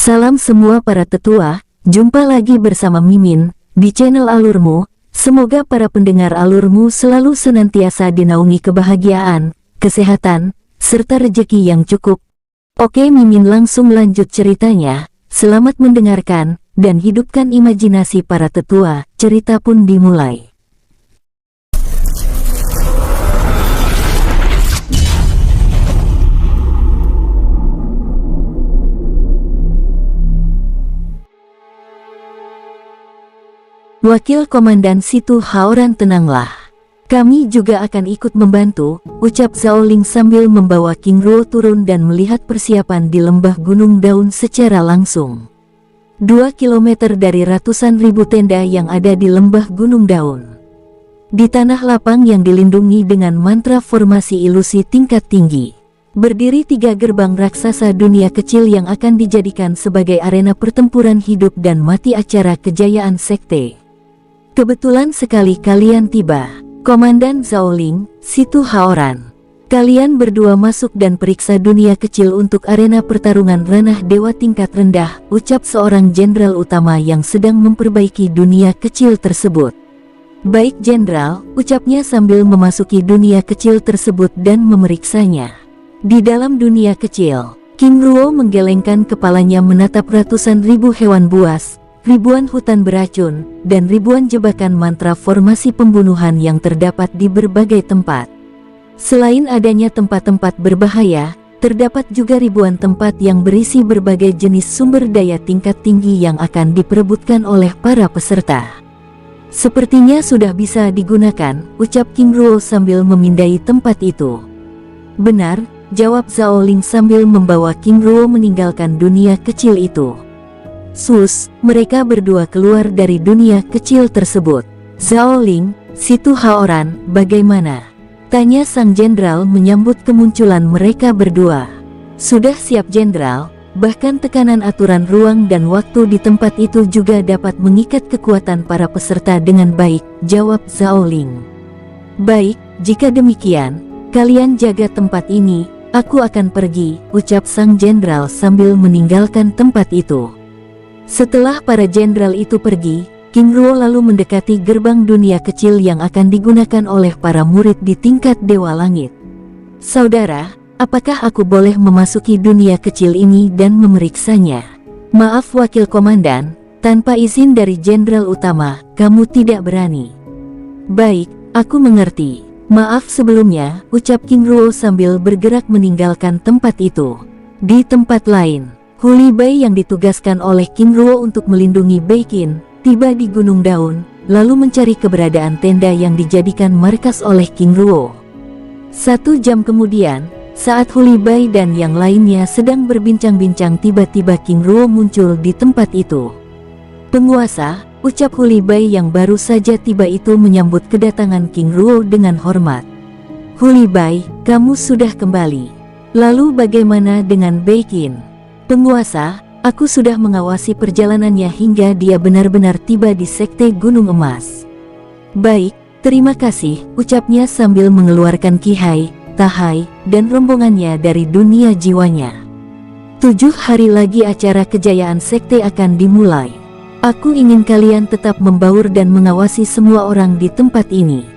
Salam semua para tetua, jumpa lagi bersama Mimin, di channel Alurmu. Semoga para pendengar Alurmu selalu senantiasa dinaungi kebahagiaan, kesehatan, serta rezeki yang cukup. Oke, Mimin langsung lanjut ceritanya. Selamat mendengarkan, dan hidupkan imajinasi para tetua. Cerita pun dimulai. Wakil Komandan Situ Haoran, tenanglah. Kami juga akan ikut membantu, ucap Zhao Ling sambil membawa King Ruo turun dan melihat persiapan di lembah Gunung Daun secara langsung. 2 kilometer dari ratusan ribu tenda yang ada di lembah Gunung Daun. Di tanah lapang yang dilindungi dengan mantra formasi ilusi tingkat tinggi. Berdiri 3 gerbang raksasa dunia kecil yang akan dijadikan sebagai arena pertempuran hidup dan mati acara kejayaan sekte. Kebetulan sekali kalian tiba, Komandan Zhao Ling, Situ Haoran. Kalian berdua masuk dan periksa dunia kecil untuk arena pertarungan ranah dewa tingkat rendah, ucap seorang jenderal utama yang sedang memperbaiki dunia kecil tersebut. Baik jenderal, ucapnya sambil memasuki dunia kecil tersebut dan memeriksanya. Di dalam dunia kecil, King Ruo menggelengkan kepalanya menatap ratusan ribu hewan buas, ribuan hutan beracun, dan ribuan jebakan mantra formasi pembunuhan yang terdapat di berbagai tempat. Selain adanya tempat-tempat berbahaya, terdapat juga ribuan tempat yang berisi berbagai jenis sumber daya tingkat tinggi yang akan diperebutkan oleh para peserta. Sepertinya sudah bisa digunakan, ucap King Ruo sambil memindai tempat itu. Benar, jawab Zhao Ling sambil membawa King Ruo meninggalkan dunia kecil itu. Sus, mereka berdua keluar dari dunia kecil tersebut. Zhao Ling, Situ Haoran, bagaimana? Tanya sang jenderal menyambut kemunculan mereka berdua. Sudah siap jenderal, bahkan tekanan aturan ruang dan waktu di tempat itu juga dapat mengikat kekuatan para peserta dengan baik, jawab Zhao Ling. Baik, jika demikian, kalian jaga tempat ini, aku akan pergi, ucap sang jenderal sambil meninggalkan tempat itu. Setelah para jenderal itu pergi, King Ruo lalu mendekati gerbang dunia kecil yang akan digunakan oleh para murid di tingkat Dewa Langit. Saudara, apakah aku boleh memasuki dunia kecil ini dan memeriksanya? Maaf Wakil Komandan, tanpa izin dari jenderal utama, kamu tidak berani. Baik, aku mengerti. Maaf sebelumnya, ucap King Ruo sambil bergerak meninggalkan tempat itu. Di tempat lain, Hu Libai yang ditugaskan oleh King Ruo untuk melindungi Baikin, tiba di Gunung Daun, lalu mencari keberadaan tenda yang dijadikan markas oleh King Ruo. 1 jam kemudian, saat Hu Libai dan yang lainnya sedang berbincang-bincang, tiba-tiba King Ruo muncul di tempat itu. Penguasa, ucap Hu Libai yang baru saja tiba itu menyambut kedatangan King Ruo dengan hormat. Hu Libai, kamu sudah kembali. Lalu bagaimana dengan Baikin? Penguasa, aku sudah mengawasi perjalanannya hingga dia benar-benar tiba di Sekte Gunung Emas. Baik, terima kasih, ucapnya sambil mengeluarkan Kihai, Tahai, dan rombongannya dari dunia jiwanya. 7 hari lagi acara kejayaan Sekte akan dimulai. Aku ingin kalian tetap membaur dan mengawasi semua orang di tempat ini.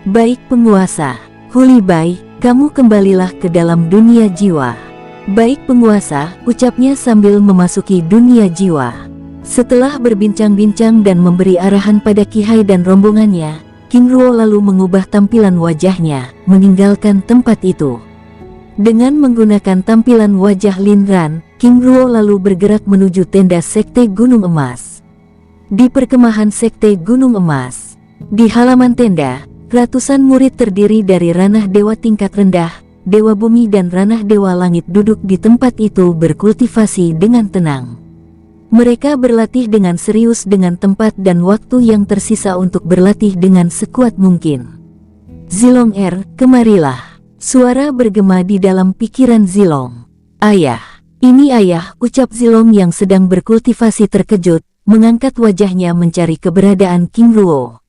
Baik penguasa, Hu Libai, kamu kembalilah ke dalam dunia jiwa. Baik penguasa, ucapnya sambil memasuki dunia jiwa. Setelah berbincang-bincang dan memberi arahan pada Kihai dan rombongannya, King Ruo lalu mengubah tampilan wajahnya, meninggalkan tempat itu. Dengan menggunakan tampilan wajah Lin Ran, King Ruo lalu bergerak menuju tenda Sekte Gunung Emas. Di perkemahan Sekte Gunung Emas, di halaman tenda, ratusan murid terdiri dari ranah dewa tingkat rendah, Dewa Bumi dan ranah Dewa Langit duduk di tempat itu berkultivasi dengan tenang. Mereka berlatih dengan serius dengan tempat dan waktu yang tersisa untuk berlatih dengan sekuat mungkin. Zilong kemarilah. Suara bergema di dalam pikiran Zilong. Ayah, ini ayah, ucap Zilong yang sedang berkultivasi terkejut, mengangkat wajahnya mencari keberadaan King Ruo.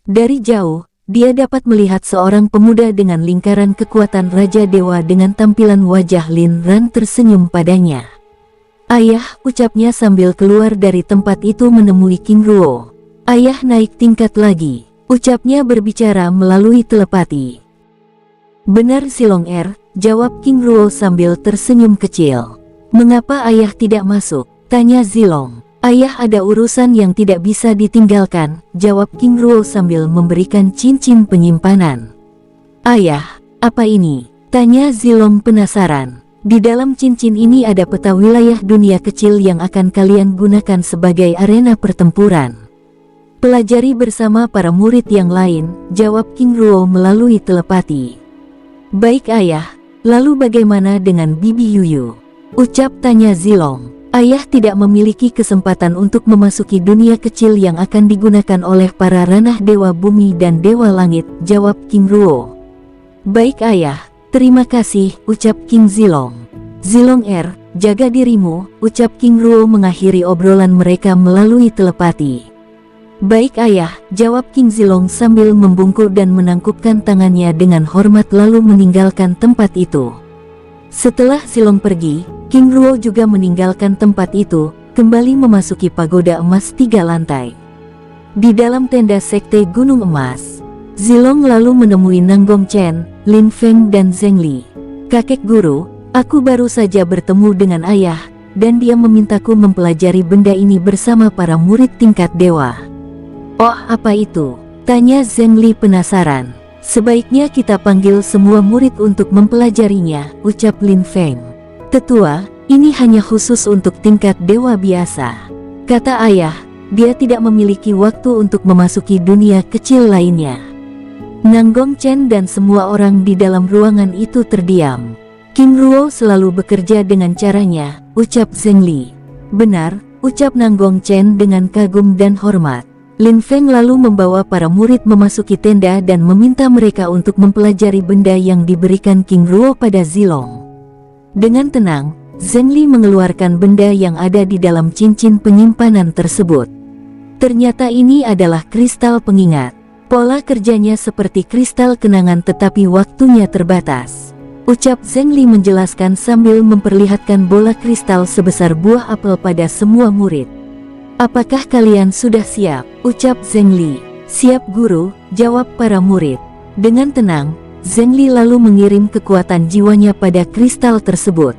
Dari jauh, dia dapat melihat seorang pemuda dengan lingkaran kekuatan Raja Dewa dengan tampilan wajah Lin Ran tersenyum padanya. Ayah, ucapnya sambil keluar dari tempat itu menemui King Ruo. Ayah naik tingkat lagi, ucapnya berbicara melalui telepati. Benar Zilong Er, jawab King Ruo sambil tersenyum kecil. Mengapa ayah tidak masuk? Tanya Zilong. Ayah ada urusan yang tidak bisa ditinggalkan, jawab King Ruo sambil memberikan cincin penyimpanan. Ayah, apa ini? Tanya Zilong penasaran. Di dalam cincin ini ada peta wilayah dunia kecil yang akan kalian gunakan sebagai arena pertempuran. Pelajari bersama para murid yang lain, jawab King Ruo melalui telepati. Baik ayah, lalu bagaimana dengan Bibi Yuyu? Ucap tanya Zilong. Ayah tidak memiliki kesempatan untuk memasuki dunia kecil yang akan digunakan oleh para ranah dewa bumi dan dewa langit, jawab King Ruo. Baik ayah, terima kasih, ucap King Zilong. Zilong Er, jaga dirimu, ucap King Ruo mengakhiri obrolan mereka melalui telepati. Baik ayah, jawab King Zilong sambil membungkuk dan menangkupkan tangannya dengan hormat lalu meninggalkan tempat itu. Setelah Zilong pergi, King Ruo juga meninggalkan tempat itu, kembali memasuki pagoda emas 3 lantai. Di dalam tenda sekte Gunung Emas, Zilong lalu menemui Nanggong Chen, Lin Feng dan Zheng Li. Kakek guru, aku baru saja bertemu dengan ayah, dan dia memintaku mempelajari benda ini bersama para murid tingkat dewa. Oh, apa itu? Tanya Zheng Li penasaran. Sebaiknya kita panggil semua murid untuk mempelajarinya, ucap Lin Feng. Tetua, ini hanya khusus untuk tingkat dewa biasa. Kata ayah, dia tidak memiliki waktu untuk memasuki dunia kecil lainnya. Nanggong Chen dan semua orang di dalam ruangan itu terdiam. King Ruo selalu bekerja dengan caranya, ucap Zheng Li. Benar, ucap Nanggong Chen dengan kagum dan hormat. Lin Feng lalu membawa para murid memasuki tenda dan meminta mereka untuk mempelajari benda yang diberikan King Ruo pada Zilong. Dengan tenang, Zheng Li mengeluarkan benda yang ada di dalam cincin penyimpanan tersebut. Ternyata ini adalah kristal pengingat. Pola kerjanya seperti kristal kenangan tetapi waktunya terbatas. Ucap Zheng Li menjelaskan sambil memperlihatkan bola kristal sebesar buah apel pada semua murid. Apakah kalian sudah siap? Ucap Zheng Li. Siap guru, jawab para murid. Dengan tenang, Zheng Li lalu mengirim kekuatan jiwanya pada kristal tersebut.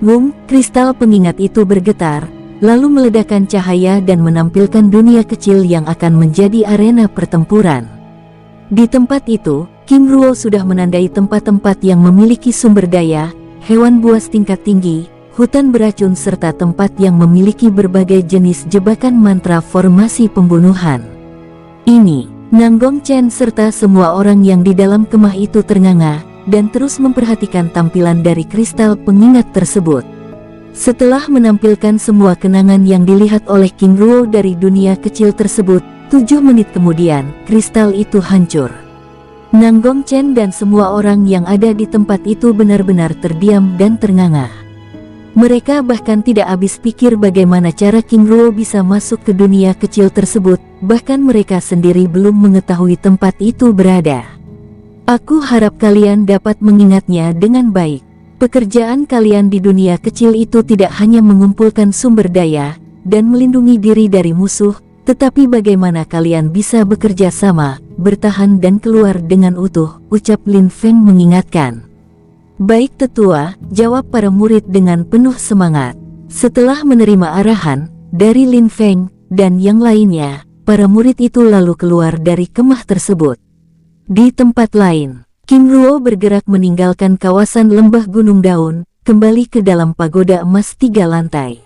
Wung, kristal pengingat itu bergetar, lalu meledakkan cahaya dan menampilkan dunia kecil yang akan menjadi arena pertempuran. Di tempat itu, King Ruo sudah menandai tempat-tempat yang memiliki sumber daya, hewan buas tingkat tinggi, hutan beracun serta tempat yang memiliki berbagai jenis jebakan mantra formasi pembunuhan. Ini, Nanggong Chen serta semua orang yang di dalam kemah itu ternganga, dan terus memperhatikan tampilan dari kristal pengingat tersebut. Setelah menampilkan semua kenangan yang dilihat oleh King Ruo dari dunia kecil tersebut, 7 menit kemudian, kristal itu hancur. Nanggong Chen dan semua orang yang ada di tempat itu benar-benar terdiam dan ternganga. Mereka bahkan tidak habis pikir bagaimana cara King Ruo bisa masuk ke dunia kecil tersebut, bahkan mereka sendiri belum mengetahui tempat itu berada. Aku harap kalian dapat mengingatnya dengan baik. Pekerjaan kalian di dunia kecil itu tidak hanya mengumpulkan sumber daya dan melindungi diri dari musuh, tetapi bagaimana kalian bisa bekerja sama, bertahan dan keluar dengan utuh, ucap Lin Feng mengingatkan. Baik tetua, jawab para murid dengan penuh semangat. Setelah menerima arahan dari Lin Feng dan yang lainnya, para murid itu lalu keluar dari kemah tersebut. Di tempat lain, King Ruo bergerak meninggalkan kawasan lembah Gunung Daun, kembali ke dalam pagoda emas 3 lantai.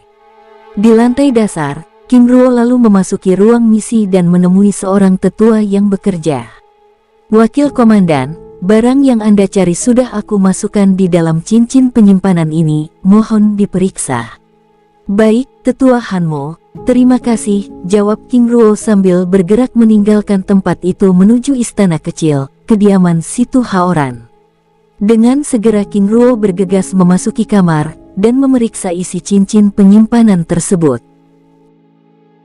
Di lantai dasar, King Ruo lalu memasuki ruang misi dan menemui seorang tetua yang bekerja. Wakil Komandan, barang yang Anda cari sudah aku masukkan di dalam cincin penyimpanan ini, mohon diperiksa. Baik, Tetua Hanmo, terima kasih, jawab King Ruo sambil bergerak meninggalkan tempat itu menuju istana kecil, kediaman Situ Haoran. Dengan segera King Ruo bergegas memasuki kamar, dan memeriksa isi cincin penyimpanan tersebut.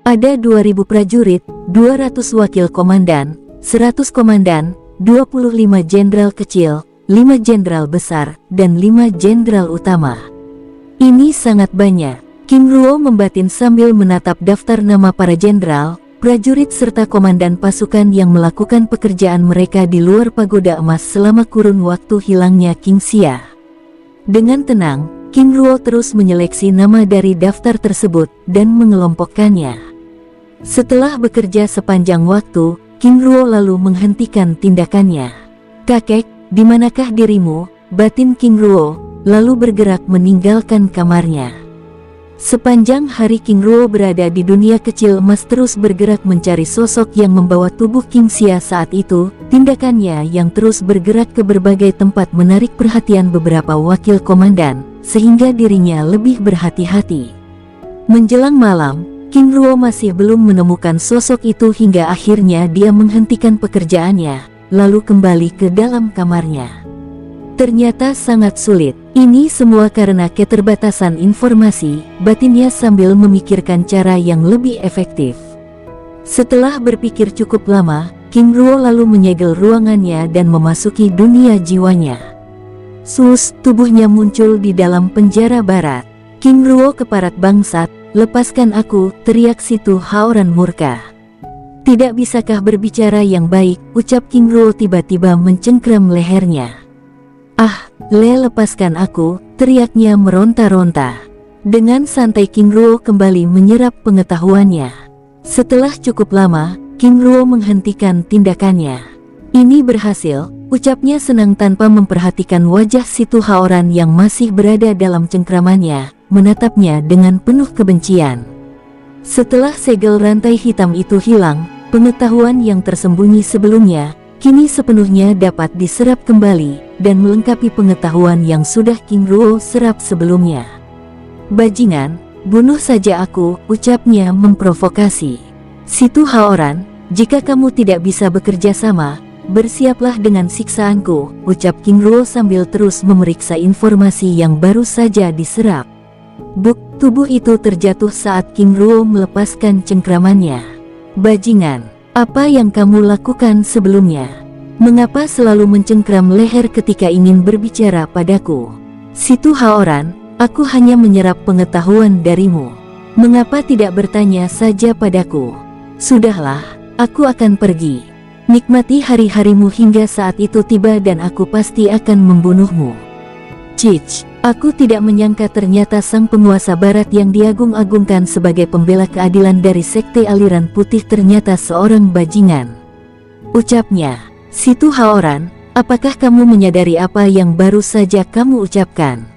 Ada 2000 prajurit, 200 wakil komandan, 100 komandan, 25 jenderal kecil, 5 jenderal besar, dan 5 jenderal utama. Ini sangat banyak. King Ruo membatin sambil menatap daftar nama para jenderal, prajurit serta komandan pasukan yang melakukan pekerjaan mereka di luar pagoda emas selama kurun waktu hilangnya King Xia. Dengan tenang, King Ruo terus menyeleksi nama dari daftar tersebut dan mengelompokkannya. Setelah bekerja sepanjang waktu, King Ruo lalu menghentikan tindakannya. "Kakek, di manakah dirimu?" batin King Ruo, lalu bergerak meninggalkan kamarnya. Sepanjang hari King Ruo berada di dunia kecil emas terus bergerak mencari sosok yang membawa tubuh King Xia saat itu. Tindakannya yang terus bergerak ke berbagai tempat menarik perhatian beberapa wakil komandan, sehingga dirinya lebih berhati-hati. Menjelang malam, King Ruo masih belum menemukan sosok itu hingga akhirnya dia menghentikan pekerjaannya, lalu kembali ke dalam kamarnya. Ternyata sangat sulit. Ini semua karena keterbatasan informasi, batinnya sambil memikirkan cara yang lebih efektif. Setelah berpikir cukup lama, King Ruo lalu menyegel ruangannya dan memasuki dunia jiwanya. Tubuhnya muncul di dalam penjara barat. "King Ruo keparat bangsat, lepaskan aku!" teriak Situ Haoran murka. "Tidak bisakah berbicara yang baik?" ucap King Ruo tiba-tiba mencengkram lehernya. "Ah, lepaskan aku!" teriaknya meronta-ronta. Dengan santai King Ruo kembali menyerap pengetahuannya. Setelah cukup lama, King Ruo menghentikan tindakannya. "Ini berhasil," ucapnya senang tanpa memperhatikan wajah Situ Haoran yang masih berada dalam cengkramannya, menatapnya dengan penuh kebencian. Setelah segel rantai hitam itu hilang, pengetahuan yang tersembunyi sebelumnya kini sepenuhnya dapat diserap kembali dan melengkapi pengetahuan yang sudah King Ruo serap sebelumnya. "Bajingan, bunuh saja aku," ucapnya memprovokasi. "Situ Haoran, jika kamu tidak bisa bekerja sama, bersiaplah dengan siksaanku," ucap King Ruo sambil terus memeriksa informasi yang baru saja diserap. Buk, tubuh itu terjatuh saat King Ruo melepaskan cengkramannya. "Bajingan, apa yang kamu lakukan sebelumnya? Mengapa selalu mencengkram leher ketika ingin berbicara padaku?" "Situ Haoran, aku hanya menyerap pengetahuan darimu. Mengapa tidak bertanya saja padaku?" "Sudahlah, aku akan pergi. Nikmati hari-harimu hingga saat itu tiba dan aku pasti akan membunuhmu." "Cich, aku tidak menyangka ternyata sang penguasa barat yang diagung-agungkan sebagai pembela keadilan dari sekte aliran putih ternyata seorang bajingan," ucapnya. "Situ Haoran, apakah kamu menyadari apa yang baru saja kamu ucapkan?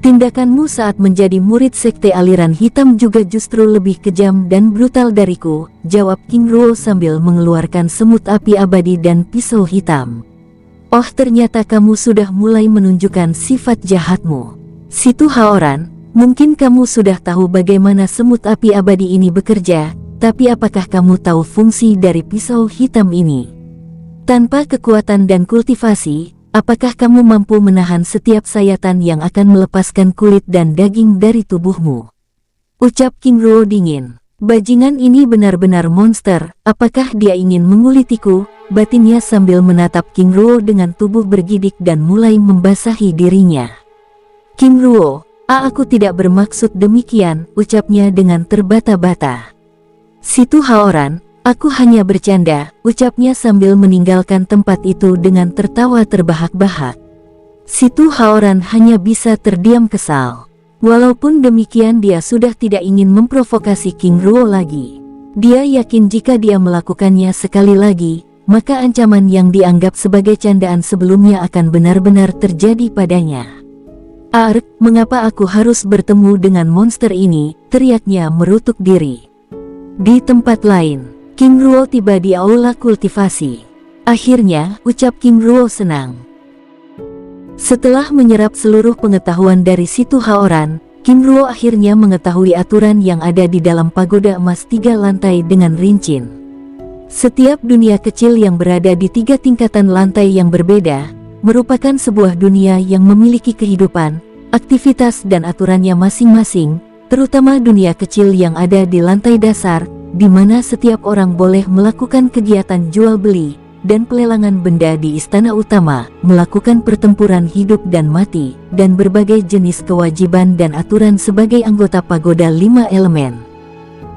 Tindakanmu saat menjadi murid sekte aliran hitam juga justru lebih kejam dan brutal dariku," jawab King Ruo sambil mengeluarkan semut api abadi dan pisau hitam. "Oh, ternyata kamu sudah mulai menunjukkan sifat jahatmu. Situ Haoran, mungkin kamu sudah tahu bagaimana semut api abadi ini bekerja, tapi apakah kamu tahu fungsi dari pisau hitam ini? Tanpa kekuatan dan kultivasi, apakah kamu mampu menahan setiap sayatan yang akan melepaskan kulit dan daging dari tubuhmu?" ucap King Ruo dingin. "Bajingan ini benar-benar monster, apakah dia ingin mengulitiku?" batinnya sambil menatap King Ruo dengan tubuh bergidik dan mulai membasahi dirinya. "King Ruo, aku tidak bermaksud demikian," ucapnya dengan terbata-bata. "Situ Haoran, aku hanya bercanda," ucapnya sambil meninggalkan tempat itu dengan tertawa terbahak-bahak. Situ Haoran hanya bisa terdiam kesal. Walaupun demikian dia sudah tidak ingin memprovokasi King Ruo lagi. Dia yakin jika dia melakukannya sekali lagi, maka ancaman yang dianggap sebagai candaan sebelumnya akan benar-benar terjadi padanya. "Ark, mengapa aku harus bertemu dengan monster ini?" teriaknya merutuk diri. Di tempat lain, King Ruo tiba di aula kultivasi. "Akhirnya," ucap King Ruo senang. Setelah menyerap seluruh pengetahuan dari Situ Haoran, King Ruo akhirnya mengetahui aturan yang ada di dalam pagoda emas 3 lantai dengan rinci. Setiap dunia kecil yang berada di 3 tingkatan lantai yang berbeda, merupakan sebuah dunia yang memiliki kehidupan, aktivitas dan aturannya masing-masing, terutama dunia kecil yang ada di lantai dasar, di mana setiap orang boleh melakukan kegiatan jual beli, dan pelelangan benda di istana utama, melakukan pertempuran hidup dan mati, dan berbagai jenis kewajiban dan aturan sebagai anggota pagoda 5 elemen.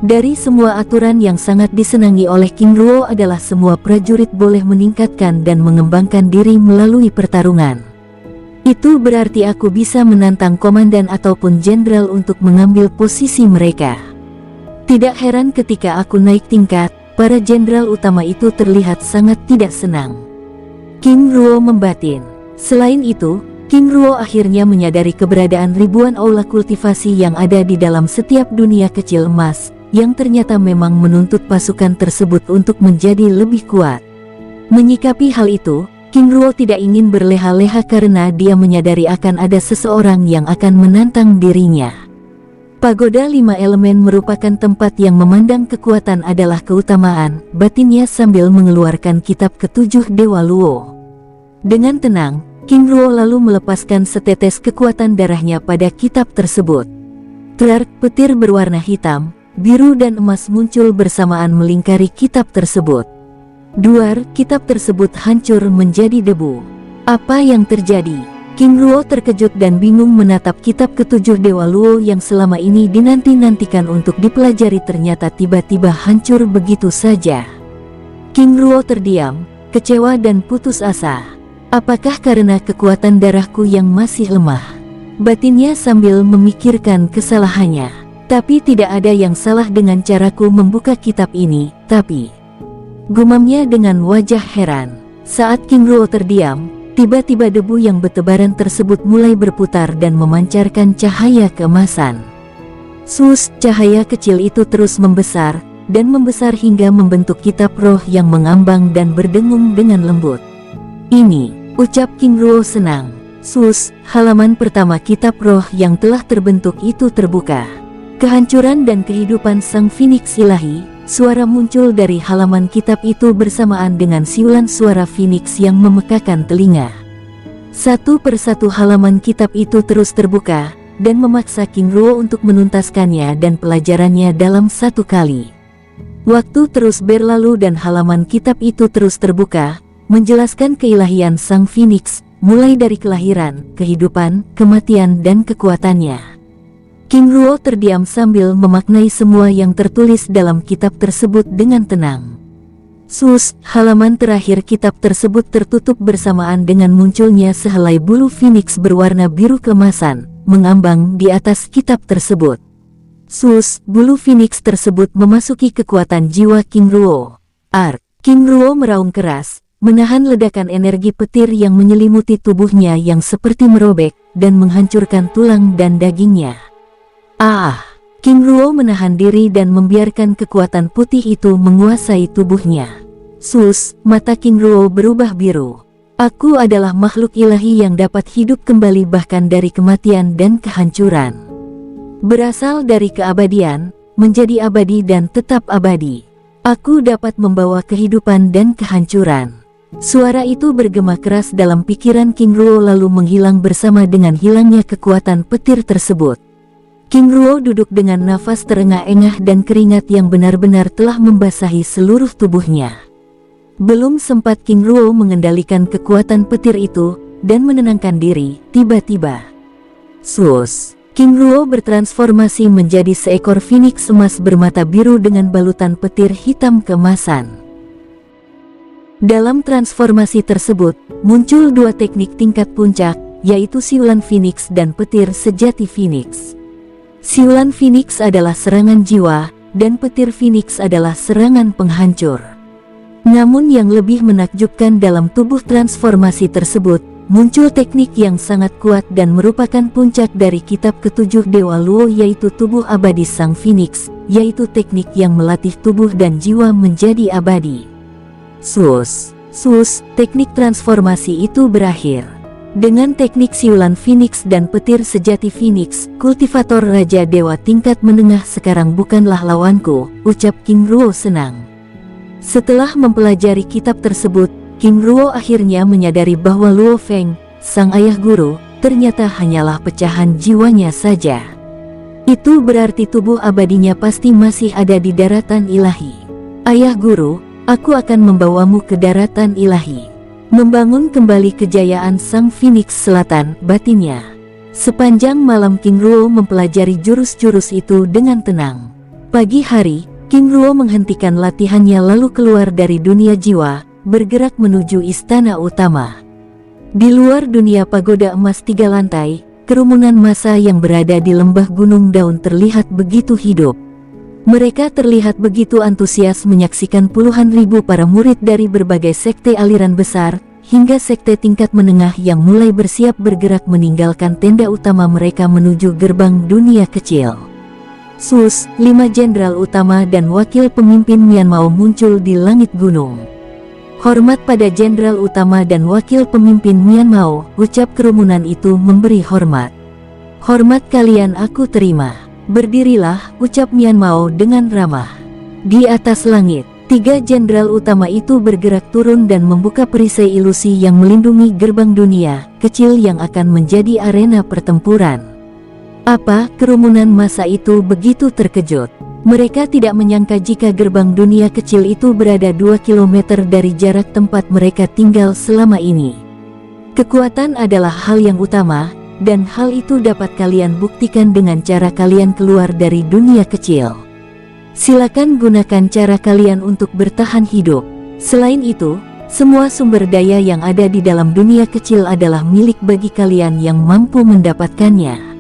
Dari semua aturan yang sangat disenangi oleh King Ruo adalah semua prajurit boleh meningkatkan dan mengembangkan diri melalui pertarungan. Itu berarti aku bisa menantang komandan ataupun jenderal untuk mengambil posisi mereka. Tidak heran ketika aku naik tingkat, para jenderal utama itu terlihat sangat tidak senang. King Ruo membatin. Selain itu, King Ruo akhirnya menyadari keberadaan ribuan aula kultivasi yang ada di dalam setiap dunia kecil emas, yang ternyata memang menuntut pasukan tersebut untuk menjadi lebih kuat. Menyikapi hal itu, King Ruo tidak ingin berleha-leha karena dia menyadari akan ada seseorang yang akan menantang dirinya. Pagoda 5 elemen merupakan tempat yang memandang kekuatan adalah keutamaan, batinnya sambil mengeluarkan kitab ketujuh Dewa Luo. Dengan tenang, King Ruo lalu melepaskan setetes kekuatan darahnya pada kitab tersebut. Trark petir berwarna hitam, biru dan emas muncul bersamaan melingkari kitab tersebut. Duar kitab tersebut hancur menjadi debu. Apa yang terjadi? King Ruo terkejut dan bingung menatap kitab ketujuh Dewa Luo yang selama ini dinanti-nantikan untuk dipelajari ternyata tiba-tiba hancur begitu saja. King Ruo terdiam, kecewa dan putus asa. Apakah karena kekuatan darahku yang masih lemah? Batinnya sambil memikirkan kesalahannya. Tapi tidak ada yang salah dengan caraku membuka kitab ini, tapi... Gumamnya dengan wajah heran. Saat King Ruo terdiam, tiba-tiba debu yang bertebaran tersebut mulai berputar dan memancarkan cahaya keemasan. Cahaya kecil itu terus membesar, dan membesar hingga membentuk kitab roh yang mengambang dan berdengung dengan lembut. Ini, ucap King Ruo senang. Halaman pertama kitab roh yang telah terbentuk itu terbuka. Kehancuran dan kehidupan sang Phoenix ilahi, suara muncul dari halaman kitab itu bersamaan dengan siulan suara Phoenix yang memekakan telinga. Satu persatu halaman kitab itu terus terbuka, dan memaksa King Ruo untuk menuntaskannya dan pelajarannya dalam satu kali. Waktu terus berlalu dan halaman kitab itu terus terbuka, menjelaskan keilahian sang Phoenix, mulai dari kelahiran, kehidupan, kematian dan kekuatannya. King Ruo terdiam sambil memaknai semua yang tertulis dalam kitab tersebut dengan tenang. Halaman terakhir kitab tersebut tertutup bersamaan dengan munculnya sehelai bulu Phoenix berwarna biru keemasan, mengambang di atas kitab tersebut. Bulu Phoenix tersebut memasuki kekuatan jiwa King Ruo. King Ruo meraung keras, menahan ledakan energi petir yang menyelimuti tubuhnya yang seperti merobek, dan menghancurkan tulang dan dagingnya. King Ruo menahan diri dan membiarkan kekuatan putih itu menguasai tubuhnya. Mata King Ruo berubah biru. Aku adalah makhluk ilahi yang dapat hidup kembali bahkan dari kematian dan kehancuran. Berasal dari keabadian, menjadi abadi dan tetap abadi. Aku dapat membawa kehidupan dan kehancuran. Suara itu bergema keras dalam pikiran King Ruo lalu menghilang bersama dengan hilangnya kekuatan petir tersebut. King Ruo duduk dengan nafas terengah-engah dan keringat yang benar-benar telah membasahi seluruh tubuhnya. Belum sempat King Ruo mengendalikan kekuatan petir itu dan menenangkan diri, tiba-tiba King Ruo bertransformasi menjadi seekor Phoenix emas bermata biru dengan balutan petir hitam keemasan. Dalam transformasi tersebut, muncul dua teknik tingkat puncak, yaitu siulan Phoenix dan petir sejati Phoenix. Siulan Phoenix adalah serangan jiwa, dan petir Phoenix adalah serangan penghancur. Namun yang lebih menakjubkan dalam tubuh transformasi tersebut, muncul teknik yang sangat kuat dan merupakan puncak dari kitab ketujuh Dewa Luo yaitu tubuh abadi sang Phoenix, yaitu teknik yang melatih tubuh dan jiwa menjadi abadi. Teknik transformasi itu berakhir. Dengan teknik siulan Phoenix dan petir sejati Phoenix, kultivator Raja Dewa tingkat menengah sekarang bukanlah lawanku, ucap King Ruo senang. Setelah mempelajari kitab tersebut, King Ruo akhirnya menyadari bahwa Luo Feng, sang ayah guru, ternyata hanyalah pecahan jiwanya saja. Itu berarti tubuh abadinya pasti masih ada di daratan ilahi. Ayah guru, aku akan membawamu ke daratan ilahi. Membangun kembali kejayaan Sang Phoenix Selatan, batinnya. Sepanjang malam King Ruo mempelajari jurus-jurus itu dengan tenang. Pagi hari, King Ruo menghentikan latihannya lalu keluar dari dunia jiwa, bergerak menuju istana utama. Di luar dunia pagoda emas 3 lantai, kerumunan massa yang berada di lembah Gunung Daun terlihat begitu hidup. Mereka terlihat begitu antusias menyaksikan puluhan ribu para murid dari berbagai sekte aliran besar, hingga sekte tingkat menengah yang mulai bersiap bergerak meninggalkan tenda utama mereka menuju gerbang dunia kecil. Sus, 5 jenderal utama dan wakil pemimpin Mianmao muncul di langit gunung. Hormat pada jenderal utama dan wakil pemimpin Mianmao, ucap kerumunan itu memberi hormat. Hormat kalian aku terima. Berdirilah, ucap Mianmao dengan ramah. Di atas langit, 3 jenderal utama itu bergerak turun dan membuka perisai ilusi yang melindungi gerbang dunia kecil yang akan menjadi arena pertempuran. Apa? Kerumunan massa itu begitu terkejut. Mereka tidak menyangka jika gerbang dunia kecil itu berada 2 km dari jarak tempat mereka tinggal selama ini. Kekuatan adalah hal yang utama, dan hal itu dapat kalian buktikan dengan cara kalian keluar dari dunia kecil. Silakan gunakan cara kalian untuk bertahan hidup. Selain itu, semua sumber daya yang ada di dalam dunia kecil adalah milik bagi kalian yang mampu mendapatkannya.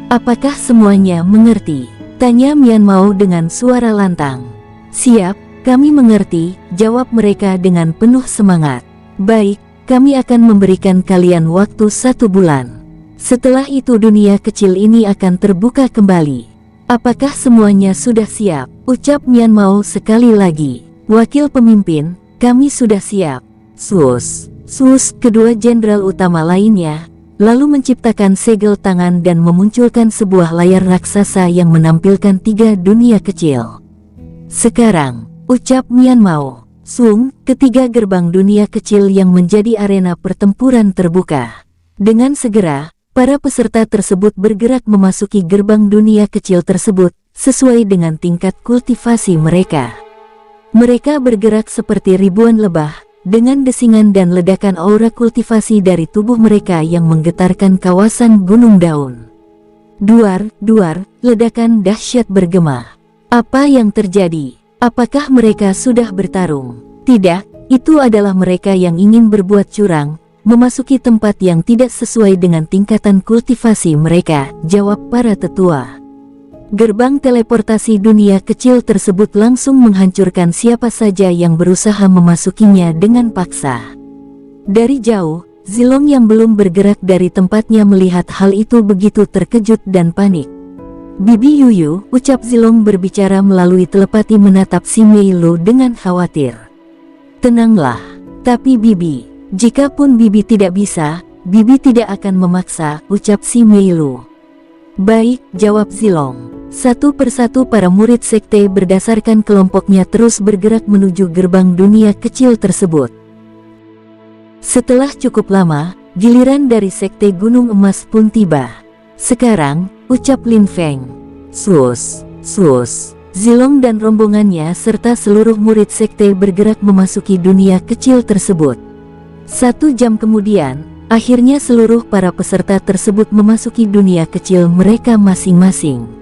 Apakah semuanya mengerti? Tanya Mianmao dengan suara lantang. Siap, kami mengerti, jawab mereka dengan penuh semangat. Baik, kami akan memberikan kalian waktu 1 bulan. Setelah itu dunia kecil ini akan terbuka kembali. Apakah semuanya sudah siap? Ucap Mianmao sekali lagi. Wakil pemimpin, kami sudah siap. Sus, kedua jenderal utama lainnya lalu menciptakan segel tangan dan memunculkan sebuah layar raksasa yang menampilkan 3 dunia kecil. Sekarang, ucap Mianmao, ketiga gerbang dunia kecil yang menjadi arena pertempuran terbuka. Dengan segera, para peserta tersebut bergerak memasuki gerbang dunia kecil tersebut, sesuai dengan tingkat kultivasi mereka. Mereka bergerak seperti ribuan lebah, dengan desingan dan ledakan aura kultivasi dari tubuh mereka yang menggetarkan kawasan Gunung Daun. Duar, ledakan dahsyat bergema. Apa yang terjadi? Apakah mereka sudah bertarung? Tidak, itu adalah mereka yang ingin berbuat curang, memasuki tempat yang tidak sesuai dengan tingkatan kultivasi mereka, jawab para tetua. Gerbang teleportasi dunia kecil tersebut langsung menghancurkan siapa saja yang berusaha memasukinya dengan paksa. Dari jauh, Zilong yang belum bergerak dari tempatnya melihat hal itu begitu terkejut dan panik. Bibi Yuyu, ucap Zilong berbicara melalui telepati menatap si Meilu dengan khawatir. Tenanglah, tapi Bibi, jikapun Bibi tidak bisa, Bibi tidak akan memaksa, ucap si Meilu. Baik, jawab Zilong. Satu persatu para murid sekte berdasarkan kelompoknya terus bergerak menuju gerbang dunia kecil tersebut. Setelah cukup lama, giliran dari sekte Gunung Emas pun tiba. Sekarang, ucap Lin Feng. Zilong dan rombongannya serta seluruh murid sekte bergerak memasuki dunia kecil tersebut. 1 jam kemudian, akhirnya seluruh para peserta tersebut memasuki dunia kecil mereka masing-masing.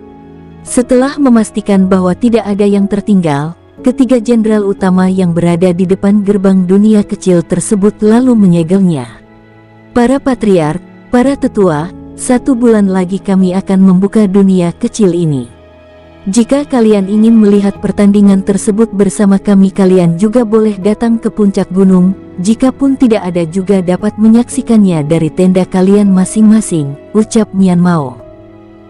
Setelah memastikan bahwa tidak ada yang tertinggal, ketiga jenderal utama yang berada di depan gerbang dunia kecil tersebut lalu menyegelnya. Para patriark, para tetua, 1 bulan lagi kami akan membuka dunia kecil ini. Jika kalian ingin melihat pertandingan tersebut bersama kami, kalian juga boleh datang ke puncak gunung, jikapun tidak ada juga dapat menyaksikannya dari tenda kalian masing-masing, ucap Mianmao.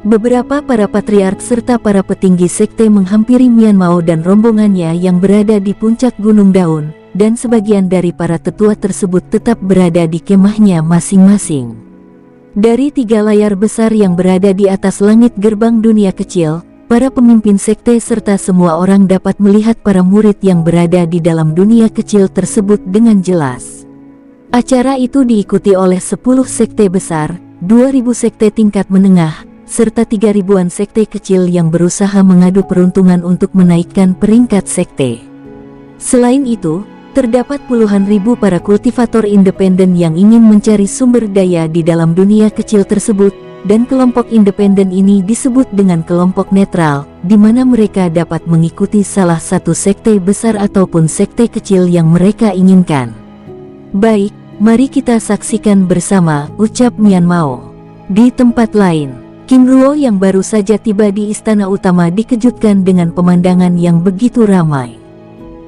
Beberapa para patriark serta para petinggi sekte menghampiri Mianmao dan rombongannya yang berada di puncak Gunung Daun, dan sebagian dari para tetua tersebut tetap berada di kemahnya masing-masing. Dari 3 layar besar yang berada di atas langit gerbang dunia kecil, para pemimpin sekte serta semua orang dapat melihat para murid yang berada di dalam dunia kecil tersebut dengan jelas. Acara itu diikuti oleh 10 sekte besar, 2000 sekte tingkat menengah, serta 3000-an sekte kecil yang berusaha mengadu peruntungan untuk menaikkan peringkat sekte. Selain itu, terdapat puluhan ribu para kultivator independen yang ingin mencari sumber daya di dalam dunia kecil tersebut, dan kelompok independen ini disebut dengan kelompok netral, di mana mereka dapat mengikuti salah satu sekte besar ataupun sekte kecil yang mereka inginkan. Baik, mari kita saksikan bersama, ucap Mian Mao. Di tempat lain, King Ruo yang baru saja tiba di istana utama dikejutkan dengan pemandangan yang begitu ramai.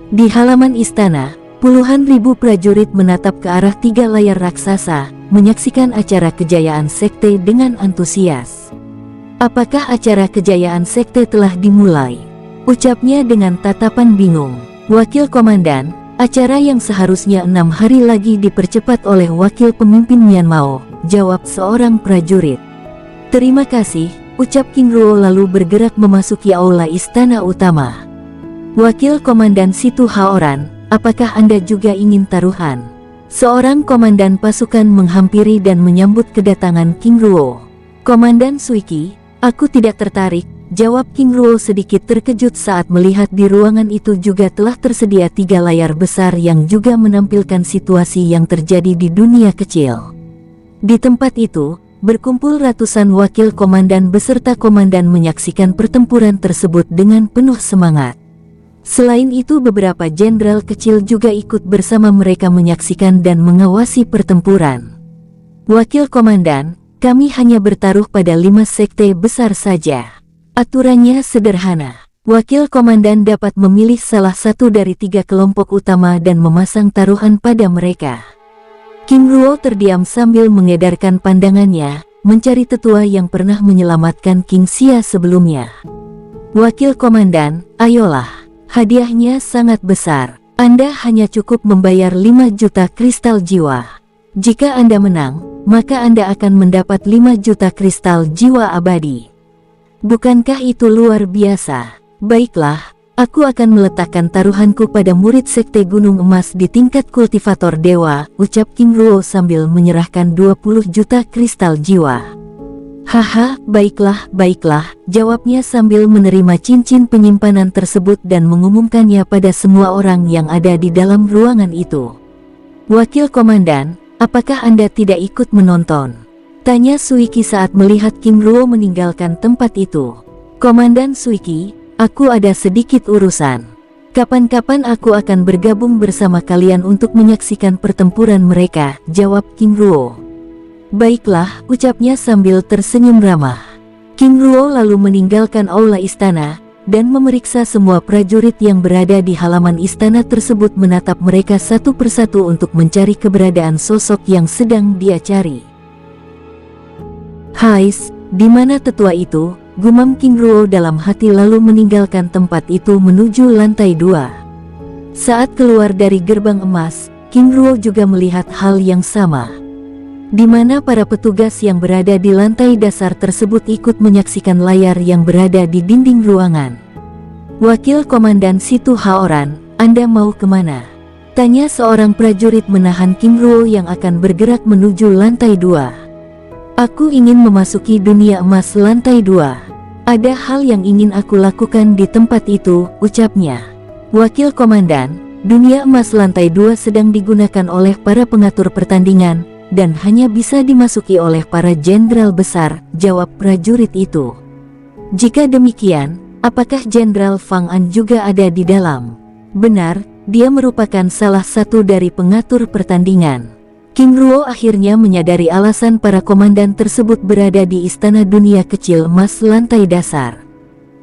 Di halaman istana, puluhan ribu prajurit menatap ke arah 3 layar raksasa, menyaksikan acara kejayaan sekte dengan antusias. Apakah acara kejayaan sekte telah dimulai? Ucapnya dengan tatapan bingung. Wakil komandan, acara yang seharusnya 6 hari lagi dipercepat oleh wakil pemimpin Mian Mao, jawab seorang prajurit. Terima kasih, ucap King Ruo lalu bergerak memasuki aula istana utama. Wakil Komandan Situ Haoran, apakah Anda juga ingin taruhan? Seorang komandan pasukan menghampiri dan menyambut kedatangan King Ruo. Komandan Suiki, aku tidak tertarik, jawab King Ruo sedikit terkejut saat melihat di ruangan itu juga telah tersedia 3 layar besar yang juga menampilkan situasi yang terjadi di dunia kecil. Di tempat itu, berkumpul ratusan wakil komandan beserta komandan menyaksikan pertempuran tersebut dengan penuh semangat. Selain itu beberapa jenderal kecil juga ikut bersama mereka menyaksikan dan mengawasi pertempuran. Wakil komandan, kami hanya bertaruh pada 5 sekte besar saja. Aturannya sederhana. Wakil komandan dapat memilih salah satu dari 3 kelompok utama dan memasang taruhan pada mereka. King Ruo terdiam sambil mengedarkan pandangannya, mencari tetua yang pernah menyelamatkan King Xia sebelumnya. Wakil komandan, ayolah. Hadiahnya sangat besar. Anda hanya cukup membayar 5 juta kristal jiwa. Jika Anda menang, maka Anda akan mendapat 5 juta kristal jiwa abadi. Bukankah itu luar biasa? Baiklah, aku akan meletakkan taruhanku pada murid sekte Gunung Emas di tingkat kultivator dewa, ucap King Ruo sambil menyerahkan 20 juta kristal jiwa. Haha, baiklah, jawabnya sambil menerima cincin penyimpanan tersebut dan mengumumkannya pada semua orang yang ada di dalam ruangan itu. Wakil komandan, apakah Anda tidak ikut menonton? Tanya Suiki saat melihat King Ruo meninggalkan tempat itu. Komandan Suiki, aku ada sedikit urusan. Kapan-kapan aku akan bergabung bersama kalian untuk menyaksikan pertempuran mereka, jawab King Ruo. Baiklah, ucapnya sambil tersenyum ramah. King Ruo lalu meninggalkan aula istana, dan memeriksa semua prajurit yang berada di halaman istana tersebut menatap mereka satu persatu untuk mencari keberadaan sosok yang sedang dia cari. Hais, di mana tetua itu? Gumam King Ruo dalam hati lalu meninggalkan tempat itu menuju lantai 2. Saat keluar dari gerbang emas, King Ruo juga melihat hal yang sama. Di mana para petugas yang berada di lantai dasar tersebut ikut menyaksikan layar yang berada di dinding ruangan. Wakil Komandan Situ Haoran, Anda mau kemana? Tanya seorang prajurit menahan King Ruo yang akan bergerak menuju lantai 2. Aku ingin memasuki dunia emas lantai 2. Ada hal yang ingin aku lakukan di tempat itu, ucapnya. Wakil Komandan, dunia emas lantai 2 sedang digunakan oleh para pengatur pertandingan, dan hanya bisa dimasuki oleh para jenderal besar, jawab prajurit itu. Jika demikian, apakah Jenderal Fang An juga ada di dalam? Benar, dia merupakan salah satu dari pengatur pertandingan. King Ruo akhirnya menyadari alasan para komandan tersebut berada di istana dunia kecil emas lantai dasar.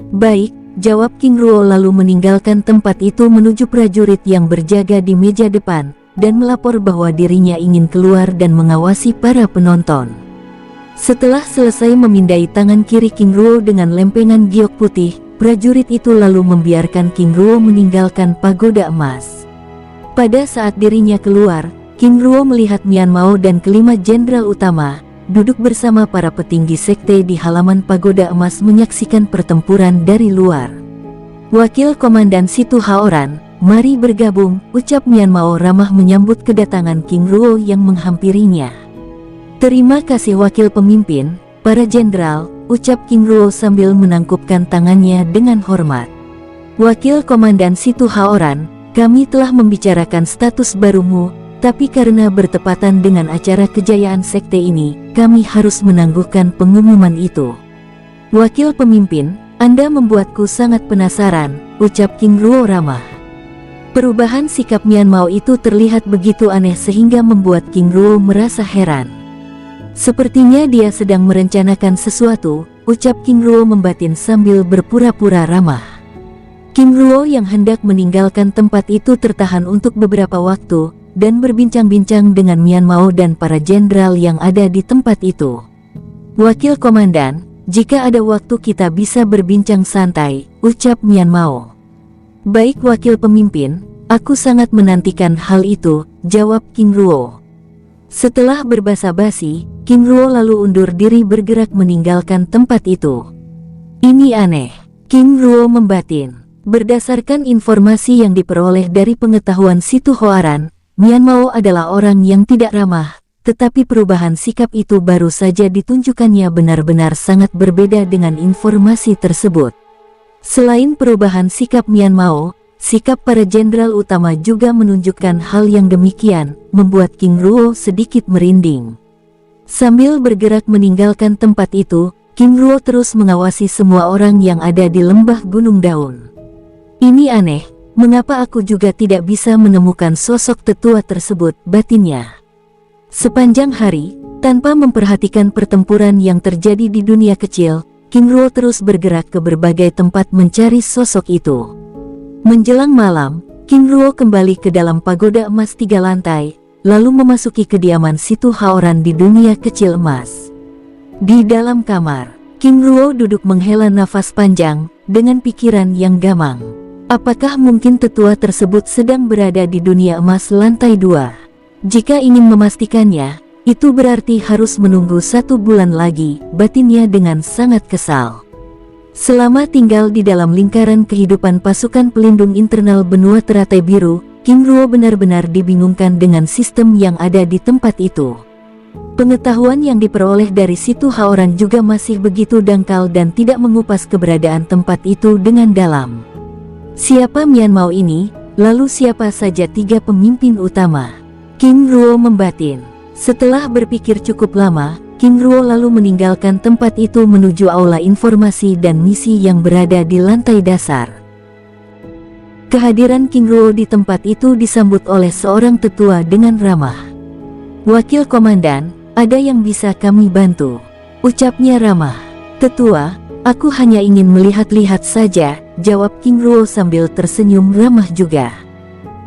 Baik, jawab King Ruo lalu meninggalkan tempat itu menuju prajurit yang berjaga di meja depan, dan melapor bahwa dirinya ingin keluar dan mengawasi para penonton. Setelah selesai memindai tangan kiri King Ruo dengan lempengan giok putih, prajurit itu lalu membiarkan King Ruo meninggalkan pagoda emas. Pada saat dirinya keluar, King Ruo melihat Mian Mao dan kelima jenderal utama, duduk bersama para petinggi sekte di halaman pagoda emas menyaksikan pertempuran dari luar. Wakil Komandan Situ Haoran, mari bergabung, ucap Mian Mao ramah menyambut kedatangan King Ruo yang menghampirinya. Terima kasih wakil pemimpin, para jenderal, ucap King Ruo sambil menangkupkan tangannya dengan hormat. Wakil Komandan Situ Haoran, kami telah membicarakan status barumu, tapi karena bertepatan dengan acara kejayaan sekte ini, kami harus menangguhkan pengumuman itu. Wakil pemimpin, Anda membuatku sangat penasaran, ucap King Ruo ramah. Perubahan sikap Mian Mao itu terlihat begitu aneh sehingga membuat King Ruo merasa heran. Sepertinya dia sedang merencanakan sesuatu, ucap King Ruo membatin sambil berpura-pura ramah. King Ruo yang hendak meninggalkan tempat itu tertahan untuk beberapa waktu, dan berbincang-bincang dengan Mian Mao dan para jenderal yang ada di tempat itu. Wakil komandan, jika ada waktu kita bisa berbincang santai, ucap Mian Mao. Baik wakil pemimpin, aku sangat menantikan hal itu, jawab King Ruo. Setelah berbasa-basi, King Ruo lalu undur diri bergerak meninggalkan tempat itu. Ini aneh, King Ruo membatin. Berdasarkan informasi yang diperoleh dari pengetahuan Situ Hoaran, Mian Mao adalah orang yang tidak ramah, tetapi perubahan sikap itu baru saja ditunjukkannya benar-benar sangat berbeda dengan informasi tersebut. Selain perubahan sikap Mian Mao, sikap para jenderal utama juga menunjukkan hal yang demikian, membuat King Ruo sedikit merinding. Sambil bergerak meninggalkan tempat itu, King Ruo terus mengawasi semua orang yang ada di lembah Gunung Daun. Ini aneh, mengapa aku juga tidak bisa menemukan sosok tetua tersebut, batinnya. Sepanjang hari, tanpa memperhatikan pertempuran yang terjadi di dunia kecil, King Ruo terus bergerak ke berbagai tempat mencari sosok itu. Menjelang malam, King Ruo kembali ke dalam pagoda emas 3 lantai, lalu memasuki kediaman Situ Haoran di dunia kecil emas. Di dalam kamar, King Ruo duduk menghela nafas panjang, dengan pikiran yang gamang. Apakah mungkin tetua tersebut sedang berada di dunia emas lantai 2? Jika ingin memastikannya, itu berarti harus menunggu 1 bulan lagi, batinnya dengan sangat kesal. Selama tinggal di dalam lingkaran kehidupan pasukan pelindung internal benua teratai biru, King Ruo benar-benar dibingungkan dengan sistem yang ada di tempat itu. Pengetahuan yang diperoleh dari Situ Haoran juga masih begitu dangkal dan tidak mengupas keberadaan tempat itu dengan dalam. Siapa Mian Mao ini, lalu siapa saja 3 pemimpin utama? King Ruo membatin. Setelah berpikir cukup lama, King Ruo lalu meninggalkan tempat itu menuju aula informasi dan misi yang berada di lantai dasar. Kehadiran King Ruo di tempat itu disambut oleh seorang tetua dengan ramah. Wakil komandan, ada yang bisa kami bantu? Ucapnya ramah. Tetua, aku hanya ingin melihat-lihat saja, jawab King Ruo sambil tersenyum ramah juga.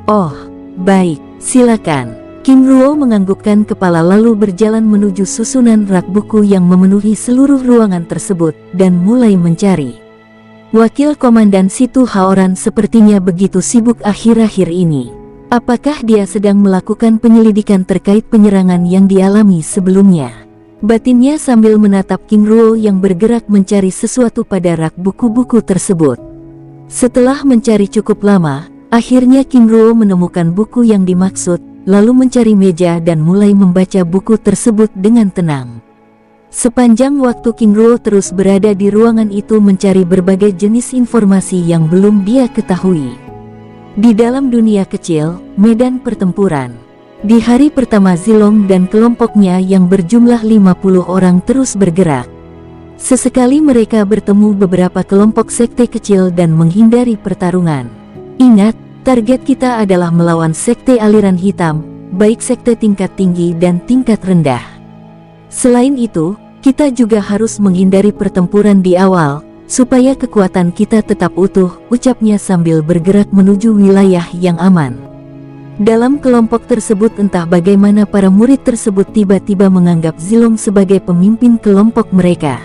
Oh, baik, silakan. King Ruo menganggukkan kepala lalu berjalan menuju susunan rak buku yang memenuhi seluruh ruangan tersebut, dan mulai mencari. Wakil komandan Situ Haoran sepertinya begitu sibuk akhir-akhir ini. Apakah dia sedang melakukan penyelidikan terkait penyerangan yang dialami sebelumnya? Batinnya sambil menatap King Ruo yang bergerak mencari sesuatu pada rak buku-buku tersebut. Setelah mencari cukup lama, akhirnya King Ruo menemukan buku yang dimaksud, lalu mencari meja dan mulai membaca buku tersebut dengan tenang. Sepanjang waktu King Ruo terus berada di ruangan itu mencari berbagai jenis informasi yang belum dia ketahui. Di dalam dunia kecil, medan pertempuran. Di hari pertama Zilong dan kelompoknya yang berjumlah 50 orang terus bergerak. Sesekali mereka bertemu beberapa kelompok sekte kecil dan menghindari pertarungan. Ingat, target kita adalah melawan sekte aliran hitam, baik sekte tingkat tinggi dan tingkat rendah. Selain itu, kita juga harus menghindari pertempuran di awal, supaya kekuatan kita tetap utuh, ucapnya sambil bergerak menuju wilayah yang aman. Dalam kelompok tersebut entah bagaimana para murid tersebut tiba-tiba menganggap Zilong sebagai pemimpin kelompok mereka.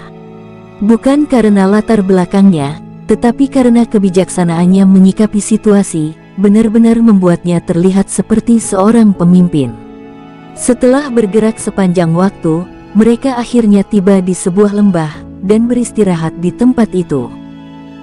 Bukan karena latar belakangnya, tetapi karena kebijaksanaannya menyikapi situasi, benar-benar membuatnya terlihat seperti seorang pemimpin. Setelah bergerak sepanjang waktu, mereka akhirnya tiba di sebuah lembah, dan beristirahat di tempat itu.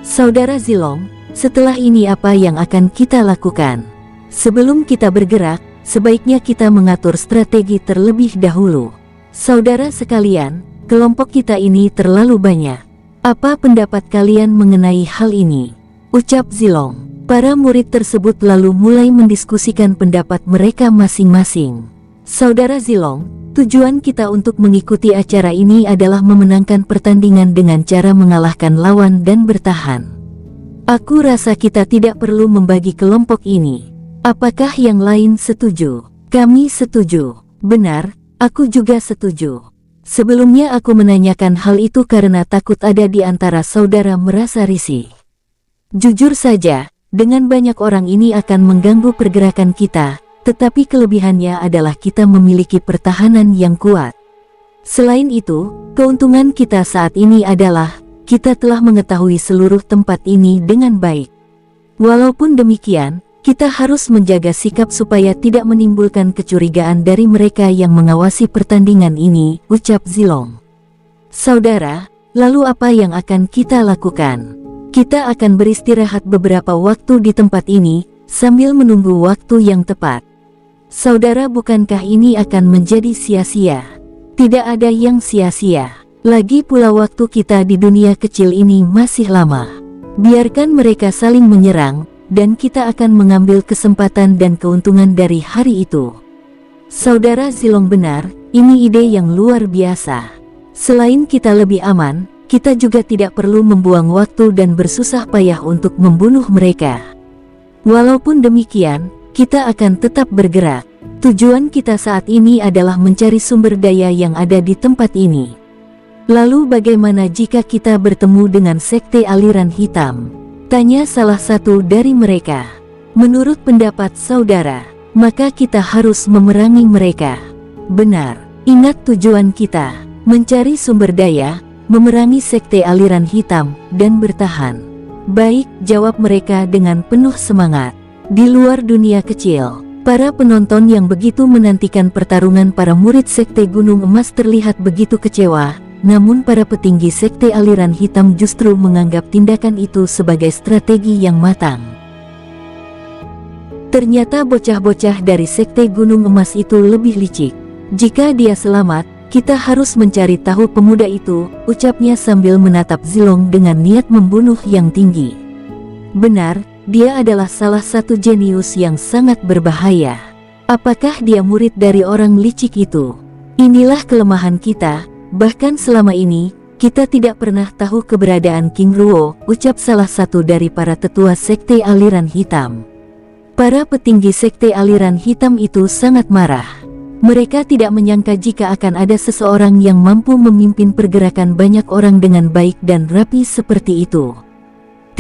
Saudara Zilong, setelah ini apa yang akan kita lakukan? Sebelum kita bergerak, sebaiknya kita mengatur strategi terlebih dahulu. Saudara sekalian, kelompok kita ini terlalu banyak. Apa pendapat kalian mengenai hal ini? Ucap Zilong. Para murid tersebut lalu mulai mendiskusikan pendapat mereka masing-masing. Saudara Zilong, tujuan kita untuk mengikuti acara ini adalah memenangkan pertandingan dengan cara mengalahkan lawan dan bertahan. Aku rasa kita tidak perlu membagi kelompok ini. Apakah yang lain setuju? Kami setuju. Benar, aku juga setuju. Sebelumnya aku menanyakan hal itu karena takut ada di antara saudara merasa risih. Jujur saja, dengan banyak orang ini akan mengganggu pergerakan kita, tetapi kelebihannya adalah kita memiliki pertahanan yang kuat. Selain itu, keuntungan kita saat ini adalah kita telah mengetahui seluruh tempat ini dengan baik. Walaupun demikian, kita harus menjaga sikap supaya tidak menimbulkan kecurigaan dari mereka yang mengawasi pertandingan ini, ucap Zilong. Saudara, lalu apa yang akan kita lakukan? Kita akan beristirahat beberapa waktu di tempat ini, sambil menunggu waktu yang tepat. Saudara, bukankah ini akan menjadi sia-sia? Tidak ada yang sia-sia. Lagi pula waktu kita di dunia kecil ini masih lama. Biarkan mereka saling menyerang, dan kita akan mengambil kesempatan dan keuntungan dari hari itu. Saudara Zilong benar, ini ide yang luar biasa. Selain kita lebih aman, kita juga tidak perlu membuang waktu dan bersusah payah untuk membunuh mereka. Walaupun demikian, kita akan tetap bergerak. Tujuan kita saat ini adalah mencari sumber daya yang ada di tempat ini. Lalu bagaimana jika kita bertemu dengan sekte aliran hitam? Tanya salah satu dari mereka. Menurut pendapat saudara, maka kita harus memerangi mereka. Benar, ingat tujuan kita, mencari sumber daya, memerangi sekte aliran hitam, dan bertahan. Baik, jawab mereka dengan penuh semangat. Di luar dunia kecil, para penonton yang begitu menantikan pertarungan para murid sekte Gunung Emas terlihat begitu kecewa, namun para petinggi sekte aliran hitam justru menganggap tindakan itu sebagai strategi yang matang. Ternyata bocah-bocah dari sekte Gunung Emas itu lebih licik. Jika dia selamat, kita harus mencari tahu pemuda itu, ucapnya sambil menatap Zilong dengan niat membunuh yang tinggi. Benar, dia adalah salah satu jenius yang sangat berbahaya. Apakah dia murid dari orang licik itu? Inilah kelemahan kita, bahkan selama ini, kita tidak pernah tahu keberadaan King Ruo, ucap salah satu dari para tetua sekte aliran hitam. Para petinggi sekte aliran hitam itu sangat marah. Mereka tidak menyangka jika akan ada seseorang yang mampu memimpin pergerakan banyak orang dengan baik dan rapi seperti itu.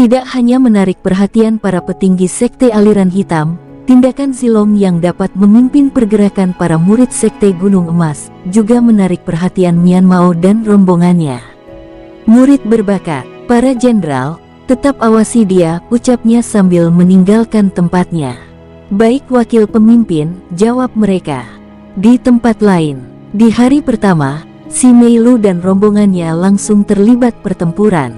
Tidak hanya menarik perhatian para petinggi sekte aliran hitam, tindakan Zilong yang dapat memimpin pergerakan para murid sekte Gunung Emas juga menarik perhatian Mian Mao dan rombongannya. Murid berbakat, para jenderal, tetap awasi dia, ucapnya sambil meninggalkan tempatnya. Baik wakil pemimpin, jawab mereka. Di tempat lain, di hari pertama, si Mei Lu dan rombongannya langsung terlibat pertempuran.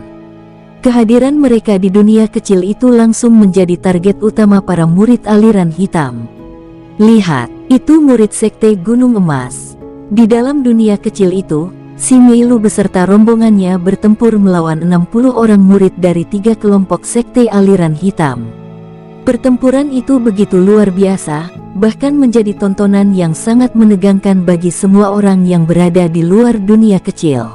Kehadiran mereka di dunia kecil itu langsung menjadi target utama para murid aliran hitam. Lihat, itu murid sekte Gunung Emas. Di dalam dunia kecil itu, si Mei Lu beserta rombongannya bertempur melawan 60 orang murid dari 3 kelompok sekte aliran hitam. Pertempuran itu begitu luar biasa, bahkan menjadi tontonan yang sangat menegangkan bagi semua orang yang berada di luar dunia kecil.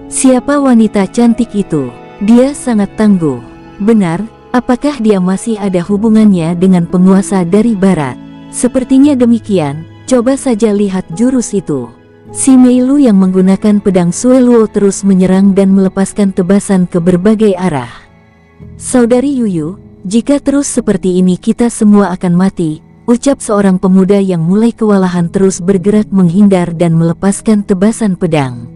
Siapa wanita cantik itu? Dia sangat tangguh. Benar, apakah dia masih ada hubungannya dengan penguasa dari barat? Sepertinya demikian, coba saja lihat jurus itu. Si Mei Lu yang menggunakan pedang Sue Luo terus menyerang dan melepaskan tebasan ke berbagai arah. Saudari Yuyu, jika terus seperti ini kita semua akan mati, ucap seorang pemuda yang mulai kewalahan terus bergerak menghindar dan melepaskan tebasan pedang.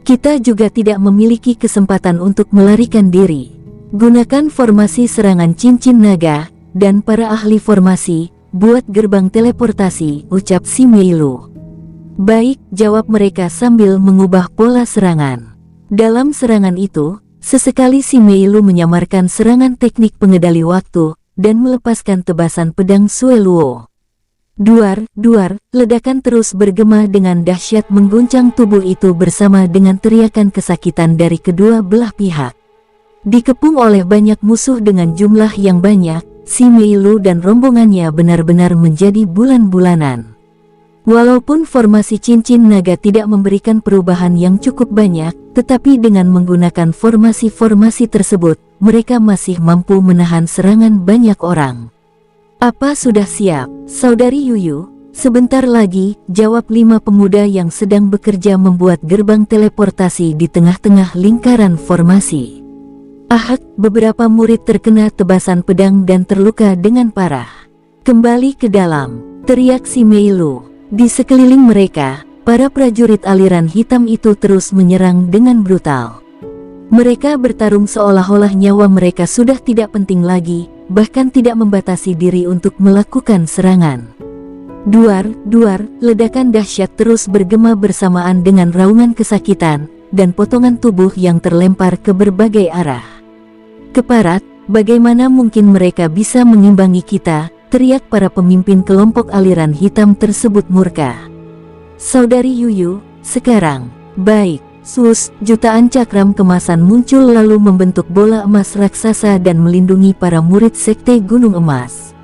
Kita juga tidak memiliki kesempatan untuk melarikan diri. Gunakan formasi serangan cincin naga, dan para ahli formasi, buat gerbang teleportasi, ucap si Mei Lu. Baik, jawab mereka sambil mengubah pola serangan. Dalam serangan itu, sesekali si Mei Lu menyamarkan serangan teknik pengendali waktu, dan melepaskan tebasan pedang Sue Luo. Duar, duar, ledakan terus bergema dengan dahsyat mengguncang tubuh itu bersama dengan teriakan kesakitan dari kedua belah pihak. Dikepung oleh banyak musuh dengan jumlah yang banyak, si Mei Lu dan rombongannya benar-benar menjadi bulan-bulanan. Walaupun formasi cincin naga tidak memberikan perubahan yang cukup banyak, tetapi dengan menggunakan formasi-formasi tersebut, mereka masih mampu menahan serangan banyak orang. "Apa sudah siap, Saudari Yuyu?" "Sebentar lagi," jawab 5 pemuda yang sedang bekerja membuat gerbang teleportasi di tengah-tengah lingkaran formasi. "Ahak," beberapa murid terkena tebasan pedang dan terluka dengan parah. "Kembali ke dalam," teriak si Mei Lu. Di sekeliling mereka, para prajurit aliran hitam itu terus menyerang dengan brutal. Mereka bertarung seolah-olah nyawa mereka sudah tidak penting lagi, bahkan tidak membatasi diri untuk melakukan serangan. Duar, duar, ledakan dahsyat terus bergema bersamaan dengan raungan kesakitan, dan potongan tubuh yang terlempar ke berbagai arah. "Keparat, bagaimana mungkin mereka bisa mengimbangi kita?" teriak para pemimpin kelompok aliran hitam tersebut murka. "Saudari Yuyu, sekarang." "Baik." Sus, jutaan cakram kemasan muncul lalu membentuk bola emas raksasa dan melindungi para murid sekte Gunung Emas.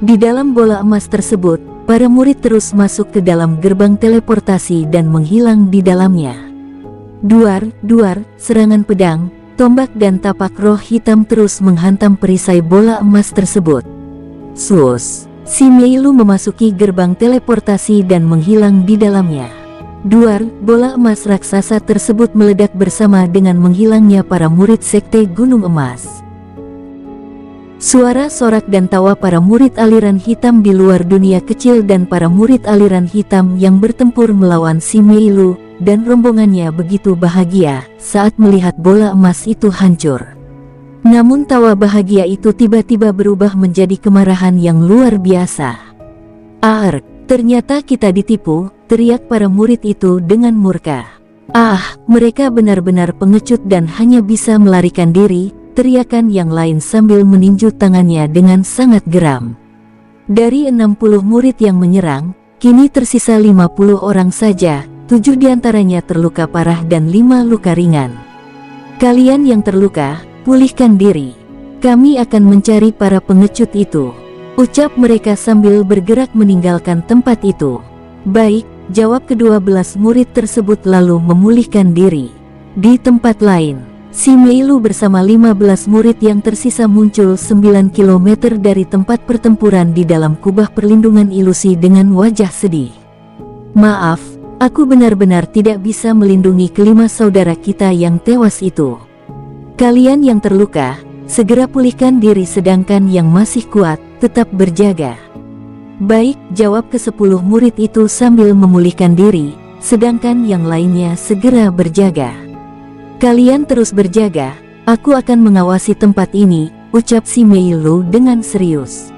Di dalam bola emas tersebut, para murid terus masuk ke dalam gerbang teleportasi dan menghilang di dalamnya. Duar, duar, serangan pedang, tombak dan tapak roh hitam terus menghantam perisai bola emas tersebut. Sus, si Mei Lu memasuki gerbang teleportasi dan menghilang di dalamnya. Duar, bola emas raksasa tersebut meledak bersama dengan menghilangnya para murid sekte Gunung Emas. Suara sorak dan tawa para murid aliran hitam di luar dunia kecil dan para murid aliran hitam yang bertempur melawan si Mei Lu dan rombongannya begitu bahagia saat melihat bola emas itu hancur. Namun tawa bahagia itu tiba-tiba berubah menjadi kemarahan yang luar biasa. "Ark, ternyata kita ditipu," teriak para murid itu dengan murka. "Ah, mereka benar-benar pengecut dan hanya bisa melarikan diri," teriakan yang lain sambil meninju tangannya dengan sangat geram. Dari 60 murid yang menyerang, kini tersisa 50 orang saja, 7 diantaranya terluka parah dan 5 luka ringan. "Kalian yang terluka, pulihkan diri. Kami akan mencari para pengecut itu," ucap mereka sambil bergerak meninggalkan tempat itu. "Baik," jawab ke-12 murid tersebut lalu memulihkan diri. Di tempat lain, si Mei Lu bersama 15 murid yang tersisa muncul 9 km dari tempat pertempuran di dalam kubah perlindungan ilusi dengan wajah sedih. "Maaf, aku benar-benar tidak bisa melindungi kelima saudara kita yang tewas itu. Kalian yang terluka, segera pulihkan diri sedangkan yang masih kuat, tetap berjaga." "Baik," jawab ke-10 murid itu sambil memulihkan diri, sedangkan yang lainnya segera berjaga. "Kalian terus berjaga, aku akan mengawasi tempat ini," ucap si Mei Lu dengan serius.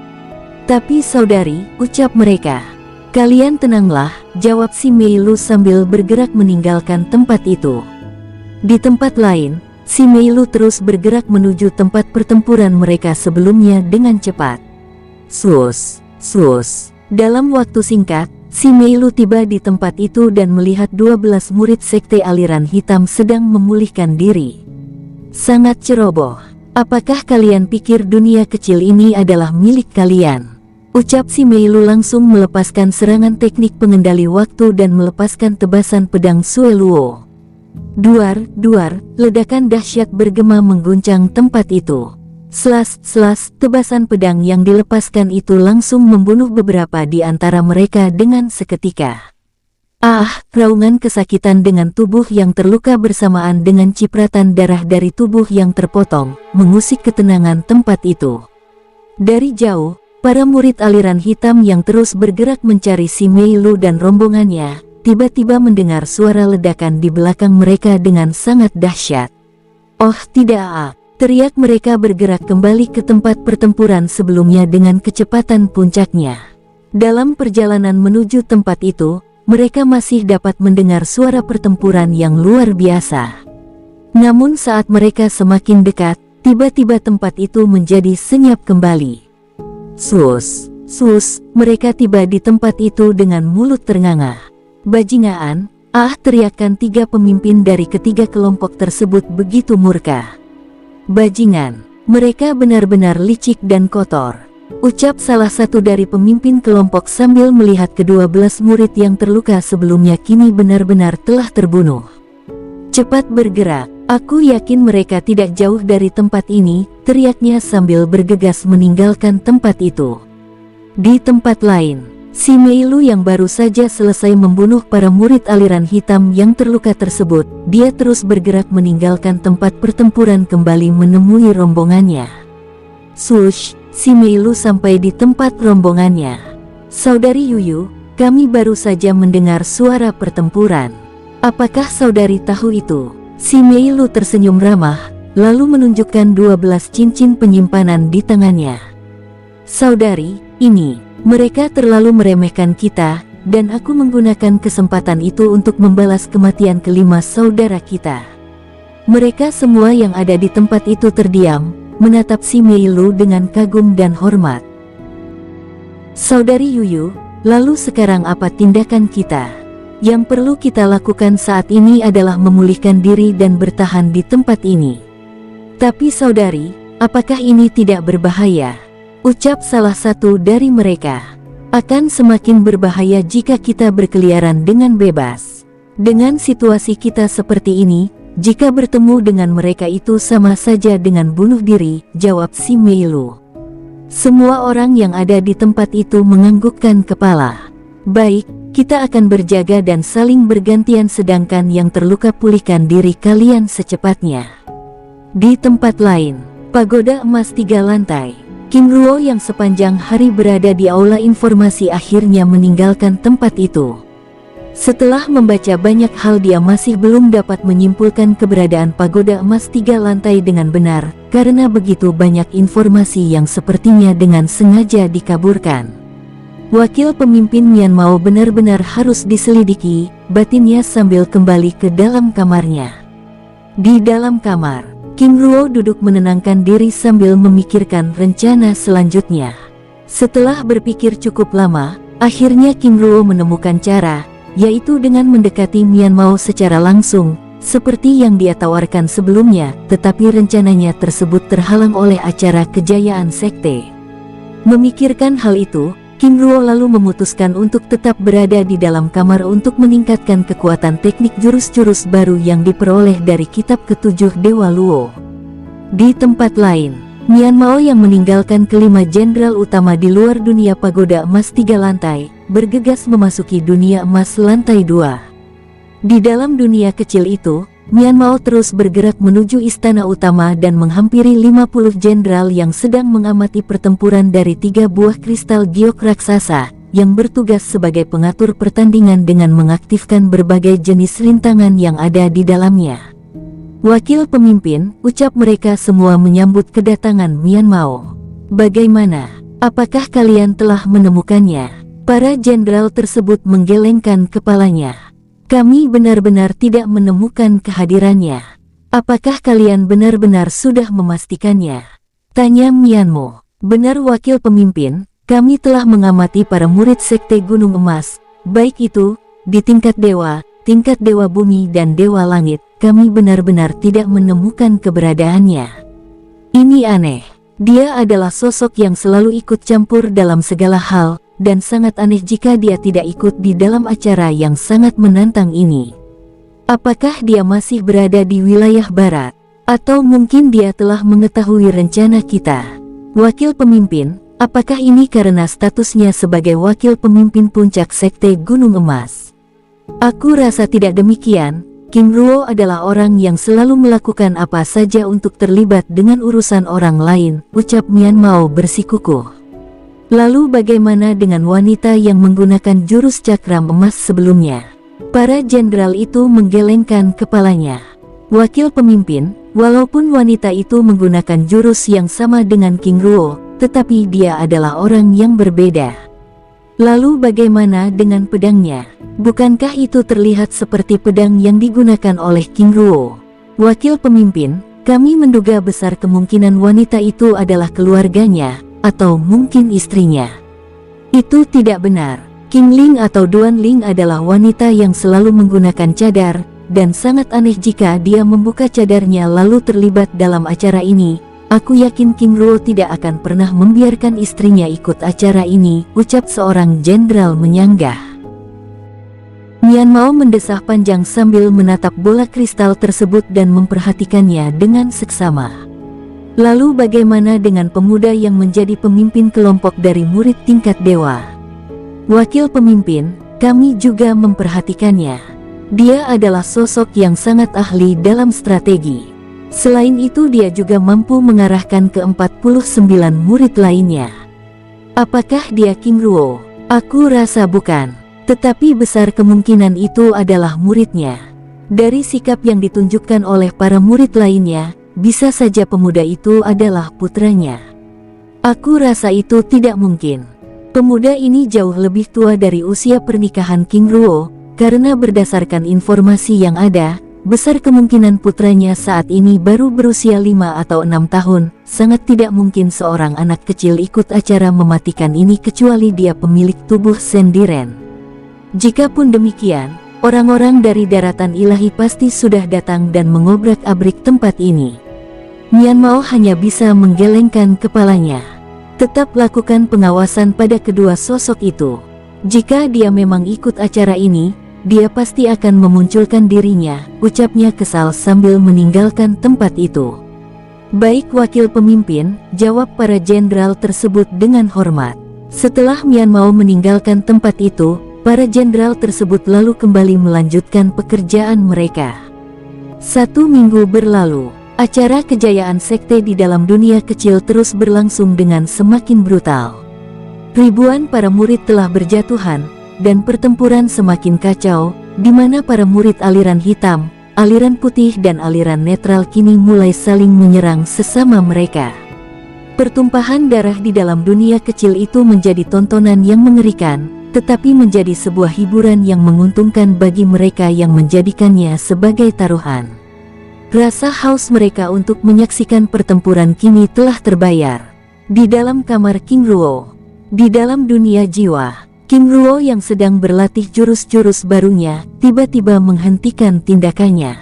"Tapi saudari," ucap mereka. "Kalian tenanglah," jawab si Mei Lu sambil bergerak meninggalkan tempat itu. Di tempat lain, si Mei Lu terus bergerak menuju tempat pertempuran mereka sebelumnya dengan cepat. Sus, sus. Dalam waktu singkat, si Mei Lu tiba di tempat itu dan melihat 12 murid sekte aliran hitam sedang memulihkan diri. "Sangat ceroboh. Apakah kalian pikir dunia kecil ini adalah milik kalian?" ucap si Mei Lu langsung melepaskan serangan teknik pengendali waktu dan melepaskan tebasan pedang Sue Luo. Duar, duar, ledakan dahsyat bergema mengguncang tempat itu. Selas, selas, tebasan pedang yang dilepaskan itu langsung membunuh beberapa di antara mereka dengan seketika. Ah, raungan kesakitan dengan tubuh yang terluka bersamaan dengan cipratan darah dari tubuh yang terpotong, mengusik ketenangan tempat itu. Dari jauh, para murid aliran hitam yang terus bergerak mencari si Mei Lu dan rombongannya, tiba-tiba mendengar suara ledakan di belakang mereka dengan sangat dahsyat. "Oh tidak!" teriak mereka bergerak kembali ke tempat pertempuran sebelumnya dengan kecepatan puncaknya. Dalam perjalanan menuju tempat itu, mereka masih dapat mendengar suara pertempuran yang luar biasa. Namun saat mereka semakin dekat, tiba-tiba tempat itu menjadi senyap kembali. Sus, sus, mereka tiba di tempat itu dengan mulut ternganga. "Bajingan!" teriakan 3 pemimpin dari ketiga kelompok tersebut begitu murka. Bajingan, mereka benar-benar licik dan kotor, ucap salah satu dari pemimpin kelompok sambil melihat ke-12 murid yang terluka sebelumnya kini benar-benar telah terbunuh. Cepat bergerak, aku yakin mereka tidak jauh dari tempat ini, teriaknya sambil bergegas meninggalkan tempat itu. Di tempat lain, si Meilu yang baru saja selesai membunuh para murid aliran hitam yang terluka tersebut, dia terus bergerak meninggalkan tempat pertempuran kembali menemui rombongannya. Swoosh, si Meilu sampai di tempat rombongannya. Saudari Yuyu, kami baru saja mendengar suara pertempuran. Apakah saudari tahu itu? Si Meilu tersenyum ramah, lalu menunjukkan 12 cincin penyimpanan di tangannya. Saudari, ini, mereka terlalu meremehkan kita, dan aku menggunakan kesempatan itu untuk membalas kematian kelima saudara kita. Mereka semua yang ada di tempat itu terdiam, menatap si Meilu dengan kagum dan hormat. Saudari Yuyu, lalu sekarang apa tindakan kita? Yang perlu kita lakukan saat ini adalah memulihkan diri dan bertahan di tempat ini. Tapi saudari, apakah ini tidak berbahaya? Ucap salah satu dari mereka. Akan semakin berbahaya jika kita berkeliaran dengan bebas. Dengan situasi kita seperti ini, jika bertemu dengan mereka itu sama saja dengan bunuh diri, jawab si Meilu. Semua orang yang ada di tempat itu menganggukkan kepala. Baik, kita akan berjaga dan saling bergantian sedangkan yang terluka pulihkan diri kalian secepatnya. Di tempat lain, pagoda emas 3 lantai. King Ruo yang sepanjang hari berada di aula informasi akhirnya meninggalkan tempat itu. Setelah membaca banyak hal dia masih belum dapat menyimpulkan keberadaan pagoda emas 3 lantai dengan benar, karena begitu banyak informasi yang sepertinya dengan sengaja dikaburkan. Wakil pemimpin Mianmao benar-benar harus diselidiki, batinnya sambil kembali ke dalam kamarnya. Di dalam kamar, King Ruo duduk menenangkan diri sambil memikirkan rencana selanjutnya. Setelah berpikir cukup lama, akhirnya King Ruo menemukan cara, yaitu dengan mendekati Mianmao secara langsung, seperti yang dia tawarkan sebelumnya, tetapi rencananya tersebut terhalang oleh acara kejayaan sekte. Memikirkan hal itu, King Ruo lalu memutuskan untuk tetap berada di dalam kamar untuk meningkatkan kekuatan teknik jurus-jurus baru yang diperoleh dari kitab ketujuh Dewa Luo. Di tempat lain, Mianmao yang meninggalkan kelima jenderal utama di luar dunia pagoda emas 3 lantai, bergegas memasuki dunia emas lantai 2. Di dalam dunia kecil itu, Mianmao terus bergerak menuju istana utama dan menghampiri 50 jenderal yang sedang mengamati pertempuran dari 3 buah kristal giok raksasa, yang bertugas sebagai pengatur pertandingan dengan mengaktifkan berbagai jenis rintangan yang ada di dalamnya. Wakil pemimpin, ucap mereka semua menyambut kedatangan Mianmao. Bagaimana? Apakah kalian telah menemukannya? Para jenderal tersebut menggelengkan kepalanya. Kami benar-benar tidak menemukan kehadirannya. Apakah kalian benar-benar sudah memastikannya? Tanya Mianmo. Benar wakil pemimpin, kami telah mengamati para murid sekte Gunung Emas, baik itu di tingkat dewa bumi dan dewa langit, kami benar-benar tidak menemukan keberadaannya. Ini aneh. Dia adalah sosok yang selalu ikut campur dalam segala hal, dan sangat aneh jika dia tidak ikut di dalam acara yang sangat menantang ini. Apakah dia masih berada di wilayah barat? Atau mungkin dia telah mengetahui rencana kita? Wakil pemimpin, apakah ini karena statusnya sebagai wakil pemimpin puncak sekte Gunung Emas? Aku rasa tidak demikian. King Ruo adalah orang yang selalu melakukan apa saja untuk terlibat dengan urusan orang lain, ucap Mianmao bersikukuh. Lalu bagaimana dengan wanita yang menggunakan jurus cakram emas sebelumnya? Para jenderal itu menggelengkan kepalanya. Wakil pemimpin, walaupun wanita itu menggunakan jurus yang sama dengan King Ruo, tetapi dia adalah orang yang berbeda. Lalu bagaimana dengan pedangnya? Bukankah itu terlihat seperti pedang yang digunakan oleh King Ruo? Wakil pemimpin, kami menduga besar kemungkinan wanita itu adalah keluarganya, atau mungkin istrinya. Itu tidak benar. King Ling atau Duan Ling adalah wanita yang selalu menggunakan cadar, dan sangat aneh jika dia membuka cadarnya lalu terlibat dalam acara ini. Aku yakin King Ruo tidak akan pernah membiarkan istrinya ikut acara ini, ucap seorang jenderal menyanggah. Mian Mao mendesah panjang sambil menatap bola kristal tersebut dan memperhatikannya dengan seksama. Lalu bagaimana dengan pemuda yang menjadi pemimpin kelompok dari murid tingkat dewa? Wakil pemimpin, kami juga memperhatikannya. Dia adalah sosok yang sangat ahli dalam strategi. Selain itu dia juga mampu mengarahkan ke 49 murid lainnya. Apakah dia King Ruo? Aku rasa bukan. Tetapi besar kemungkinan itu adalah muridnya. Dari sikap yang ditunjukkan oleh para murid lainnya, bisa saja pemuda itu adalah putranya. Aku rasa itu tidak mungkin. Pemuda ini jauh lebih tua dari usia pernikahan King Ruo, karena berdasarkan informasi yang ada, besar kemungkinan putranya saat ini baru berusia 5 atau 6 tahun. Sangat tidak mungkin seorang anak kecil ikut acara mematikan ini kecuali dia pemilik tubuh sendiren. Jikapun demikian, orang-orang dari daratan ilahi pasti sudah datang dan mengobrak-abrik tempat ini. Mian Mao hanya bisa menggelengkan kepalanya. Tetap lakukan pengawasan pada kedua sosok itu. Jika dia memang ikut acara ini, dia pasti akan memunculkan dirinya, ucapnya kesal sambil meninggalkan tempat itu. Baik wakil pemimpin, jawab para jenderal tersebut dengan hormat. Setelah Mian Mao meninggalkan tempat itu, para jenderal tersebut lalu kembali melanjutkan pekerjaan mereka. 1 minggu berlalu. Acara kejayaan sekte di dalam dunia kecil terus berlangsung dengan semakin brutal. Ribuan para murid telah berjatuhan, dan pertempuran semakin kacau, di mana para murid aliran hitam, aliran putih dan aliran netral kini mulai saling menyerang sesama mereka. Pertumpahan darah di dalam dunia kecil itu menjadi tontonan yang mengerikan, tetapi menjadi sebuah hiburan yang menguntungkan bagi mereka yang menjadikannya sebagai taruhan. Rasa haus mereka untuk menyaksikan pertempuran kini telah terbayar. Di dalam kamar King Ruo, di dalam dunia jiwa, King Ruo yang sedang berlatih jurus-jurus barunya, tiba-tiba menghentikan tindakannya.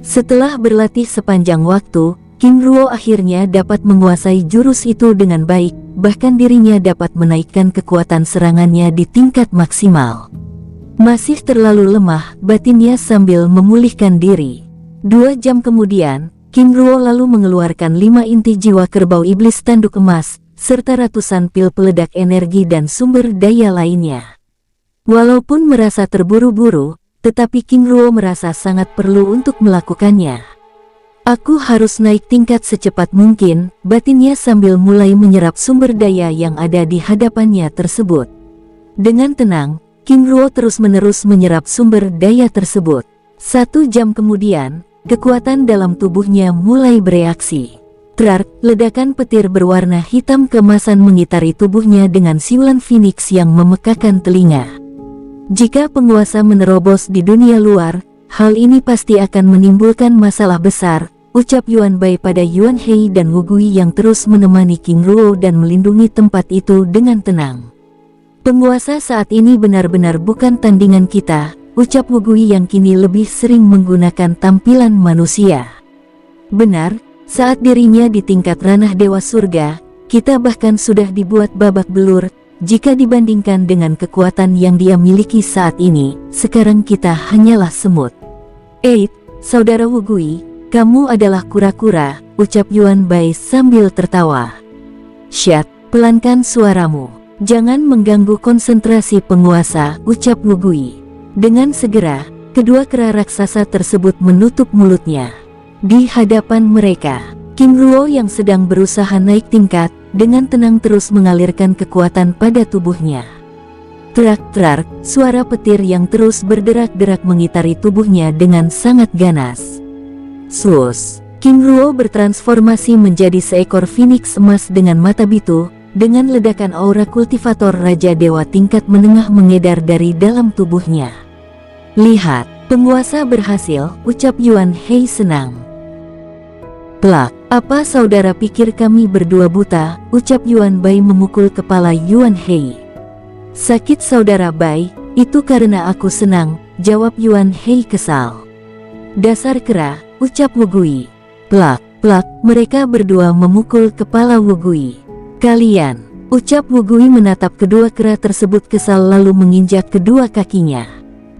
Setelah berlatih sepanjang waktu, King Ruo akhirnya dapat menguasai jurus itu dengan baik, bahkan dirinya dapat menaikkan kekuatan serangannya di tingkat maksimal. Masih terlalu lemah, batinnya sambil memulihkan diri. 2 jam kemudian, King Ruo lalu mengeluarkan 5 inti jiwa kerbau iblis tanduk emas, serta ratusan pil peledak energi dan sumber daya lainnya. Walaupun merasa terburu-buru, tetapi King Ruo merasa sangat perlu untuk melakukannya. Aku harus naik tingkat secepat mungkin, batinnya sambil mulai menyerap sumber daya yang ada di hadapannya tersebut. Dengan tenang, King Ruo terus-menerus menyerap sumber daya tersebut. 1 jam kemudian, kekuatan dalam tubuhnya mulai bereaksi. Trar, ledakan petir berwarna hitam keemasan mengitari tubuhnya dengan siulan Phoenix yang memekakan telinga. Jika penguasa menerobos di dunia luar, hal ini pasti akan menimbulkan masalah besar, ucap Yuan Bai pada Yuan Hei dan Wu Gui yang terus menemani King Ruo dan melindungi tempat itu dengan tenang. Penguasa saat ini benar-benar bukan tandingan kita, ucap Wu Gui yang kini lebih sering menggunakan tampilan manusia. Benar, saat dirinya di tingkat ranah dewa surga, kita bahkan sudah dibuat babak belur. Jika dibandingkan dengan kekuatan yang dia miliki saat ini, sekarang kita hanyalah semut. Saudara Wu Gui, kamu adalah kura-kura, ucap Yuan Bai sambil tertawa. Syat, pelankan suaramu. Jangan mengganggu konsentrasi penguasa, ucap Wu Gui. Dengan segera, kedua kera raksasa tersebut menutup mulutnya. Di hadapan mereka, King Ruo yang sedang berusaha naik tingkat, dengan tenang terus mengalirkan kekuatan pada tubuhnya. Trak-trak, suara petir yang terus berderak-derak mengitari tubuhnya dengan sangat ganas. Sus, King Ruo bertransformasi menjadi seekor Phoenix emas dengan mata bitu, dengan ledakan aura kultivator Raja Dewa tingkat menengah mengedar dari dalam tubuhnya. Lihat, penguasa berhasil, ucap Yuan Hei senang. Plak, apa saudara pikir kami berdua buta, ucap Yuan Bai memukul kepala Yuan Hei. Sakit saudara Bai, itu karena aku senang, jawab Yuan Hei kesal. Dasar kera, ucap Wugui. Plak, plak, mereka berdua memukul kepala Wugui. Kalian, ucap Wugui menatap kedua kera tersebut kesal lalu menginjak kedua kakinya.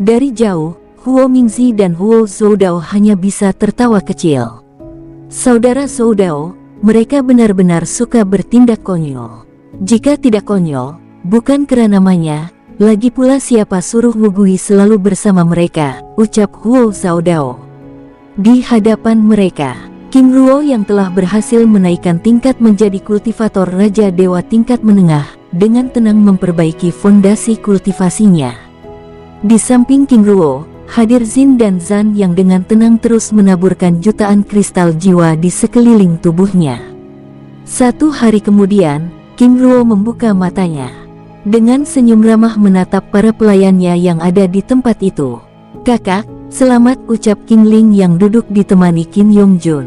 Dari jauh, Huo Mingzi dan Huo Zoudao hanya bisa tertawa kecil. Saudara Zoudao, mereka benar-benar suka bertindak konyol. Jika tidak konyol, bukan kera namanya, lagi pula siapa suruh Wugui selalu bersama mereka, ucap Huo Zoudao. Di hadapan mereka, King Ruo yang telah berhasil menaikkan tingkat menjadi kultivator Raja Dewa tingkat menengah, dengan tenang memperbaiki fondasi kultivasinya. Di samping King Ruo, hadir Zin dan Zan yang dengan tenang terus menaburkan jutaan kristal jiwa di sekeliling tubuhnya. Satu hari kemudian, King Ruo membuka matanya. Dengan senyum ramah menatap para pelayannya yang ada di tempat itu. Kakak, selamat, ucap King Ling yang duduk ditemani Qin Yongjun.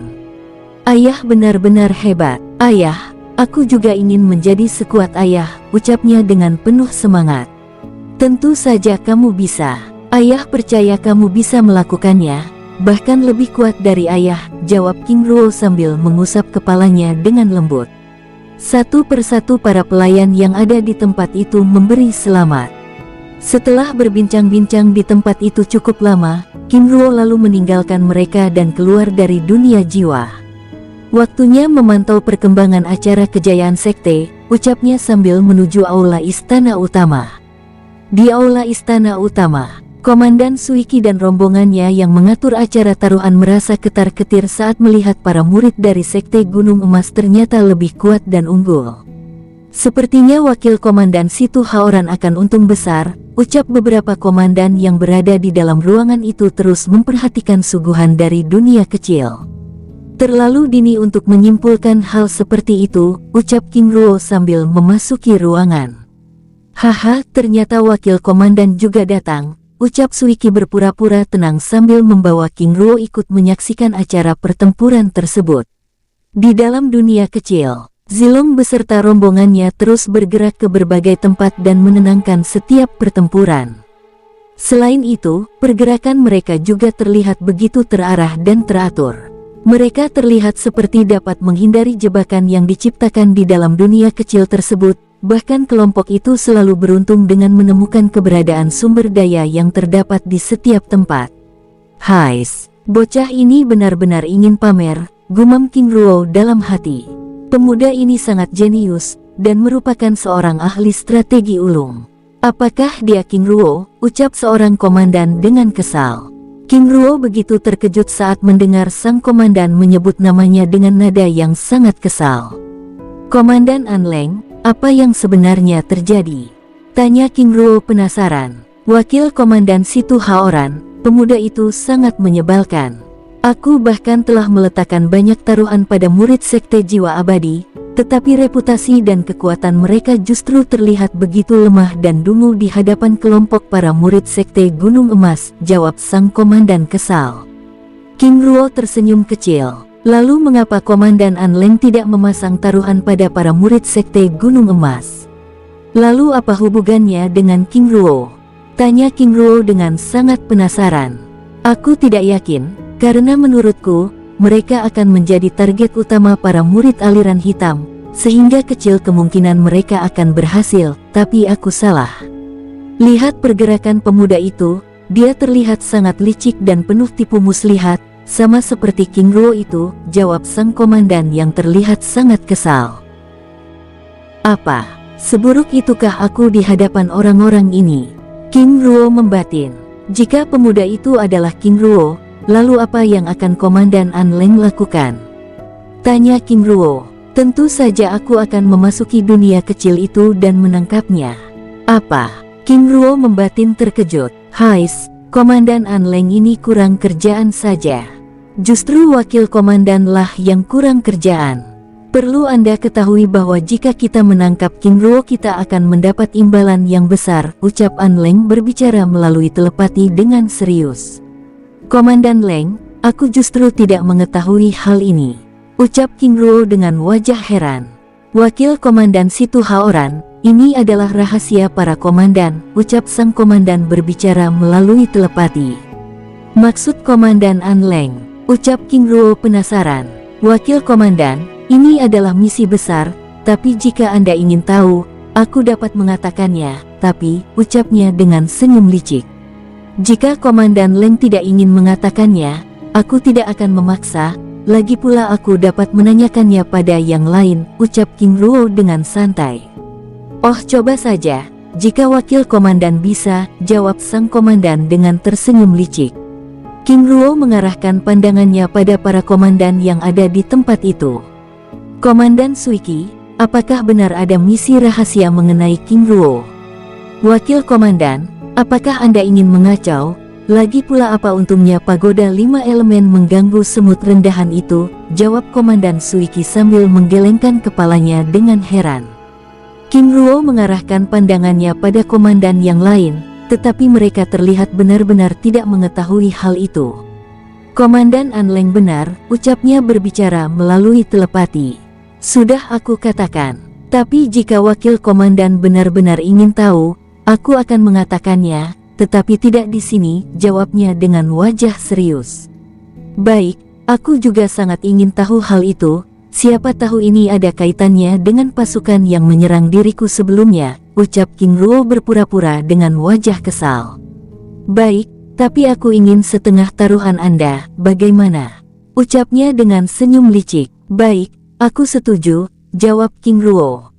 Ayah benar-benar hebat. Ayah, aku juga ingin menjadi sekuat ayah, ucapnya dengan penuh semangat. Tentu saja kamu bisa. Ayah percaya kamu bisa melakukannya, bahkan lebih kuat dari ayah, jawab King Ruo sambil mengusap kepalanya dengan lembut. Satu persatu para pelayan yang ada di tempat itu memberi selamat. Setelah berbincang-bincang di tempat itu cukup lama, King Ruo lalu meninggalkan mereka dan keluar dari dunia jiwa. Waktunya memantau perkembangan acara kejayaan sekte, ucapnya sambil menuju aula istana utama. Di aula istana utama, Komandan Suiki dan rombongannya yang mengatur acara taruhan merasa ketar-ketir saat melihat para murid dari sekte Gunung Emas ternyata lebih kuat dan unggul. Sepertinya wakil komandan Situ Haoran akan untung besar, ucap beberapa komandan yang berada di dalam ruangan itu terus memperhatikan suguhan dari dunia kecil. Terlalu dini untuk menyimpulkan hal seperti itu, ucap King Ruo sambil memasuki ruangan. Haha, ternyata wakil komandan juga datang, ucap Suiki berpura-pura tenang sambil membawa King Ruo ikut menyaksikan acara pertempuran tersebut. Di dalam dunia kecil, Zilong beserta rombongannya terus bergerak ke berbagai tempat dan menenangkan setiap pertempuran. Selain itu, pergerakan mereka juga terlihat begitu terarah dan teratur. Mereka terlihat seperti dapat menghindari jebakan yang diciptakan di dalam dunia kecil tersebut, bahkan kelompok itu selalu beruntung dengan menemukan keberadaan sumber daya yang terdapat di setiap tempat. Hais, bocah ini benar-benar ingin pamer, gumam King Ruo dalam hati. Pemuda ini sangat jenius, dan merupakan seorang ahli strategi ulung. Apakah dia King Ruo? Ucap seorang komandan dengan kesal. King Ruo begitu terkejut saat mendengar sang komandan menyebut namanya dengan nada yang sangat kesal. Komandan Anleng, apa yang sebenarnya terjadi? Tanya King Ruo penasaran. Wakil komandan Situ Haoran, pemuda itu sangat menyebalkan. Aku bahkan telah meletakkan banyak taruhan pada murid sekte jiwa abadi, tetapi reputasi dan kekuatan mereka justru terlihat begitu lemah dan dungu di hadapan kelompok para murid sekte Gunung Emas, jawab sang komandan kesal. King Ruo tersenyum kecil. Lalu mengapa Komandan Anleng tidak memasang taruhan pada para murid sekte Gunung Emas? Lalu apa hubungannya dengan King Ruo? Tanya King Ruo dengan sangat penasaran. Aku tidak yakin. Karena menurutku, mereka akan menjadi target utama para murid aliran hitam, sehingga kecil kemungkinan mereka akan berhasil, tapi aku salah. Lihat pergerakan pemuda itu, dia terlihat sangat licik dan penuh tipu muslihat, sama seperti King Ruo itu, jawab sang komandan yang terlihat sangat kesal. Apa? Seburuk itukah aku di hadapan orang-orang ini? King Ruo membatin. Jika pemuda itu adalah King Ruo, lalu apa yang akan Komandan Anleng lakukan? Tanya King Ruo. Tentu saja aku akan memasuki dunia kecil itu dan menangkapnya. Apa? King Ruo membatin terkejut. Hais, Komandan Anleng ini kurang kerjaan saja. Justru wakil komandan lah yang kurang kerjaan. Perlu Anda ketahui bahwa jika kita menangkap King Ruo kita akan mendapat imbalan yang besar, ucap Anleng berbicara melalui telepati dengan serius. Komandan Leng, aku justru tidak mengetahui hal ini, ucap King Ruo dengan wajah heran. Wakil komandan Situ Haoran, ini adalah rahasia para komandan, ucap sang komandan berbicara melalui telepati. Maksud Komandan An Leng, ucap King Ruo penasaran. Wakil Komandan, ini adalah misi besar, tapi jika Anda ingin tahu, aku dapat mengatakannya, tapi, ucapnya dengan senyum licik. Jika Komandan Leng tidak ingin mengatakannya, aku tidak akan memaksa, lagi pula aku dapat menanyakannya pada yang lain, ucap King Ruo dengan santai. Oh, coba saja, jika Wakil Komandan bisa, jawab sang komandan dengan tersenyum licik. King Ruo mengarahkan pandangannya pada para komandan yang ada di tempat itu. Komandan Suiki, apakah benar ada misi rahasia mengenai King Ruo? Wakil Komandan, apakah Anda ingin mengacau? Lagi pula apa untungnya pagoda 5 elemen mengganggu semut rendahan itu? Jawab Komandan Suiki sambil menggelengkan kepalanya dengan heran. King Ruo mengarahkan pandangannya pada komandan yang lain, tetapi mereka terlihat benar-benar tidak mengetahui hal itu. Komandan An Leng benar, ucapnya berbicara melalui telepati. Sudah aku katakan, tapi jika Wakil Komandan benar-benar ingin tahu, aku akan mengatakannya, tetapi tidak di sini, jawabnya dengan wajah serius. Baik, aku juga sangat ingin tahu hal itu. Siapa tahu ini ada kaitannya dengan pasukan yang menyerang diriku sebelumnya, ucap King Ruo berpura-pura dengan wajah kesal. Baik, tapi aku ingin setengah taruhan Anda, bagaimana? Ucapnya dengan senyum licik. Baik, aku setuju, jawab King Ruo.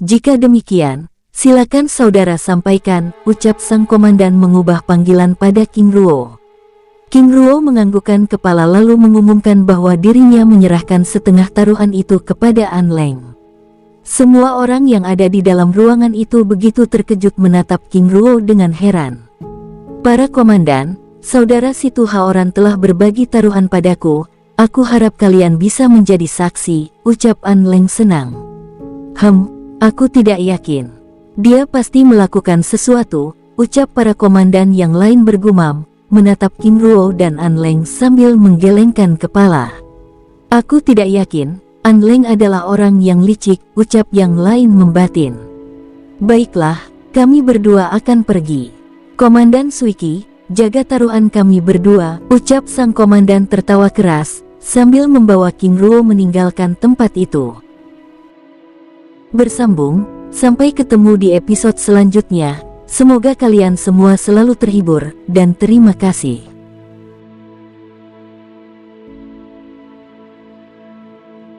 Jika demikian, silakan saudara sampaikan, ucap sang komandan mengubah panggilan pada King Ruo. King Ruo menganggukkan kepala lalu mengumumkan bahwa dirinya menyerahkan setengah taruhan itu kepada An Leng. Semua orang yang ada di dalam ruangan itu begitu terkejut menatap King Ruo dengan heran. Para komandan, saudara Situ Haoran telah berbagi taruhan padaku, aku harap kalian bisa menjadi saksi, ucap An Leng senang. Aku tidak yakin. Dia pasti melakukan sesuatu, ucap para komandan yang lain bergumam, menatap King Ruo dan An Leng sambil menggelengkan kepala. Aku tidak yakin, An Leng adalah orang yang licik, ucap yang lain membatin. Baiklah, kami berdua akan pergi. Komandan Suiki, jaga taruhan kami berdua, ucap sang komandan tertawa keras, sambil membawa King Ruo meninggalkan tempat itu. Bersambung, sampai ketemu di episode selanjutnya. Semoga kalian semua selalu terhibur, dan terima kasih.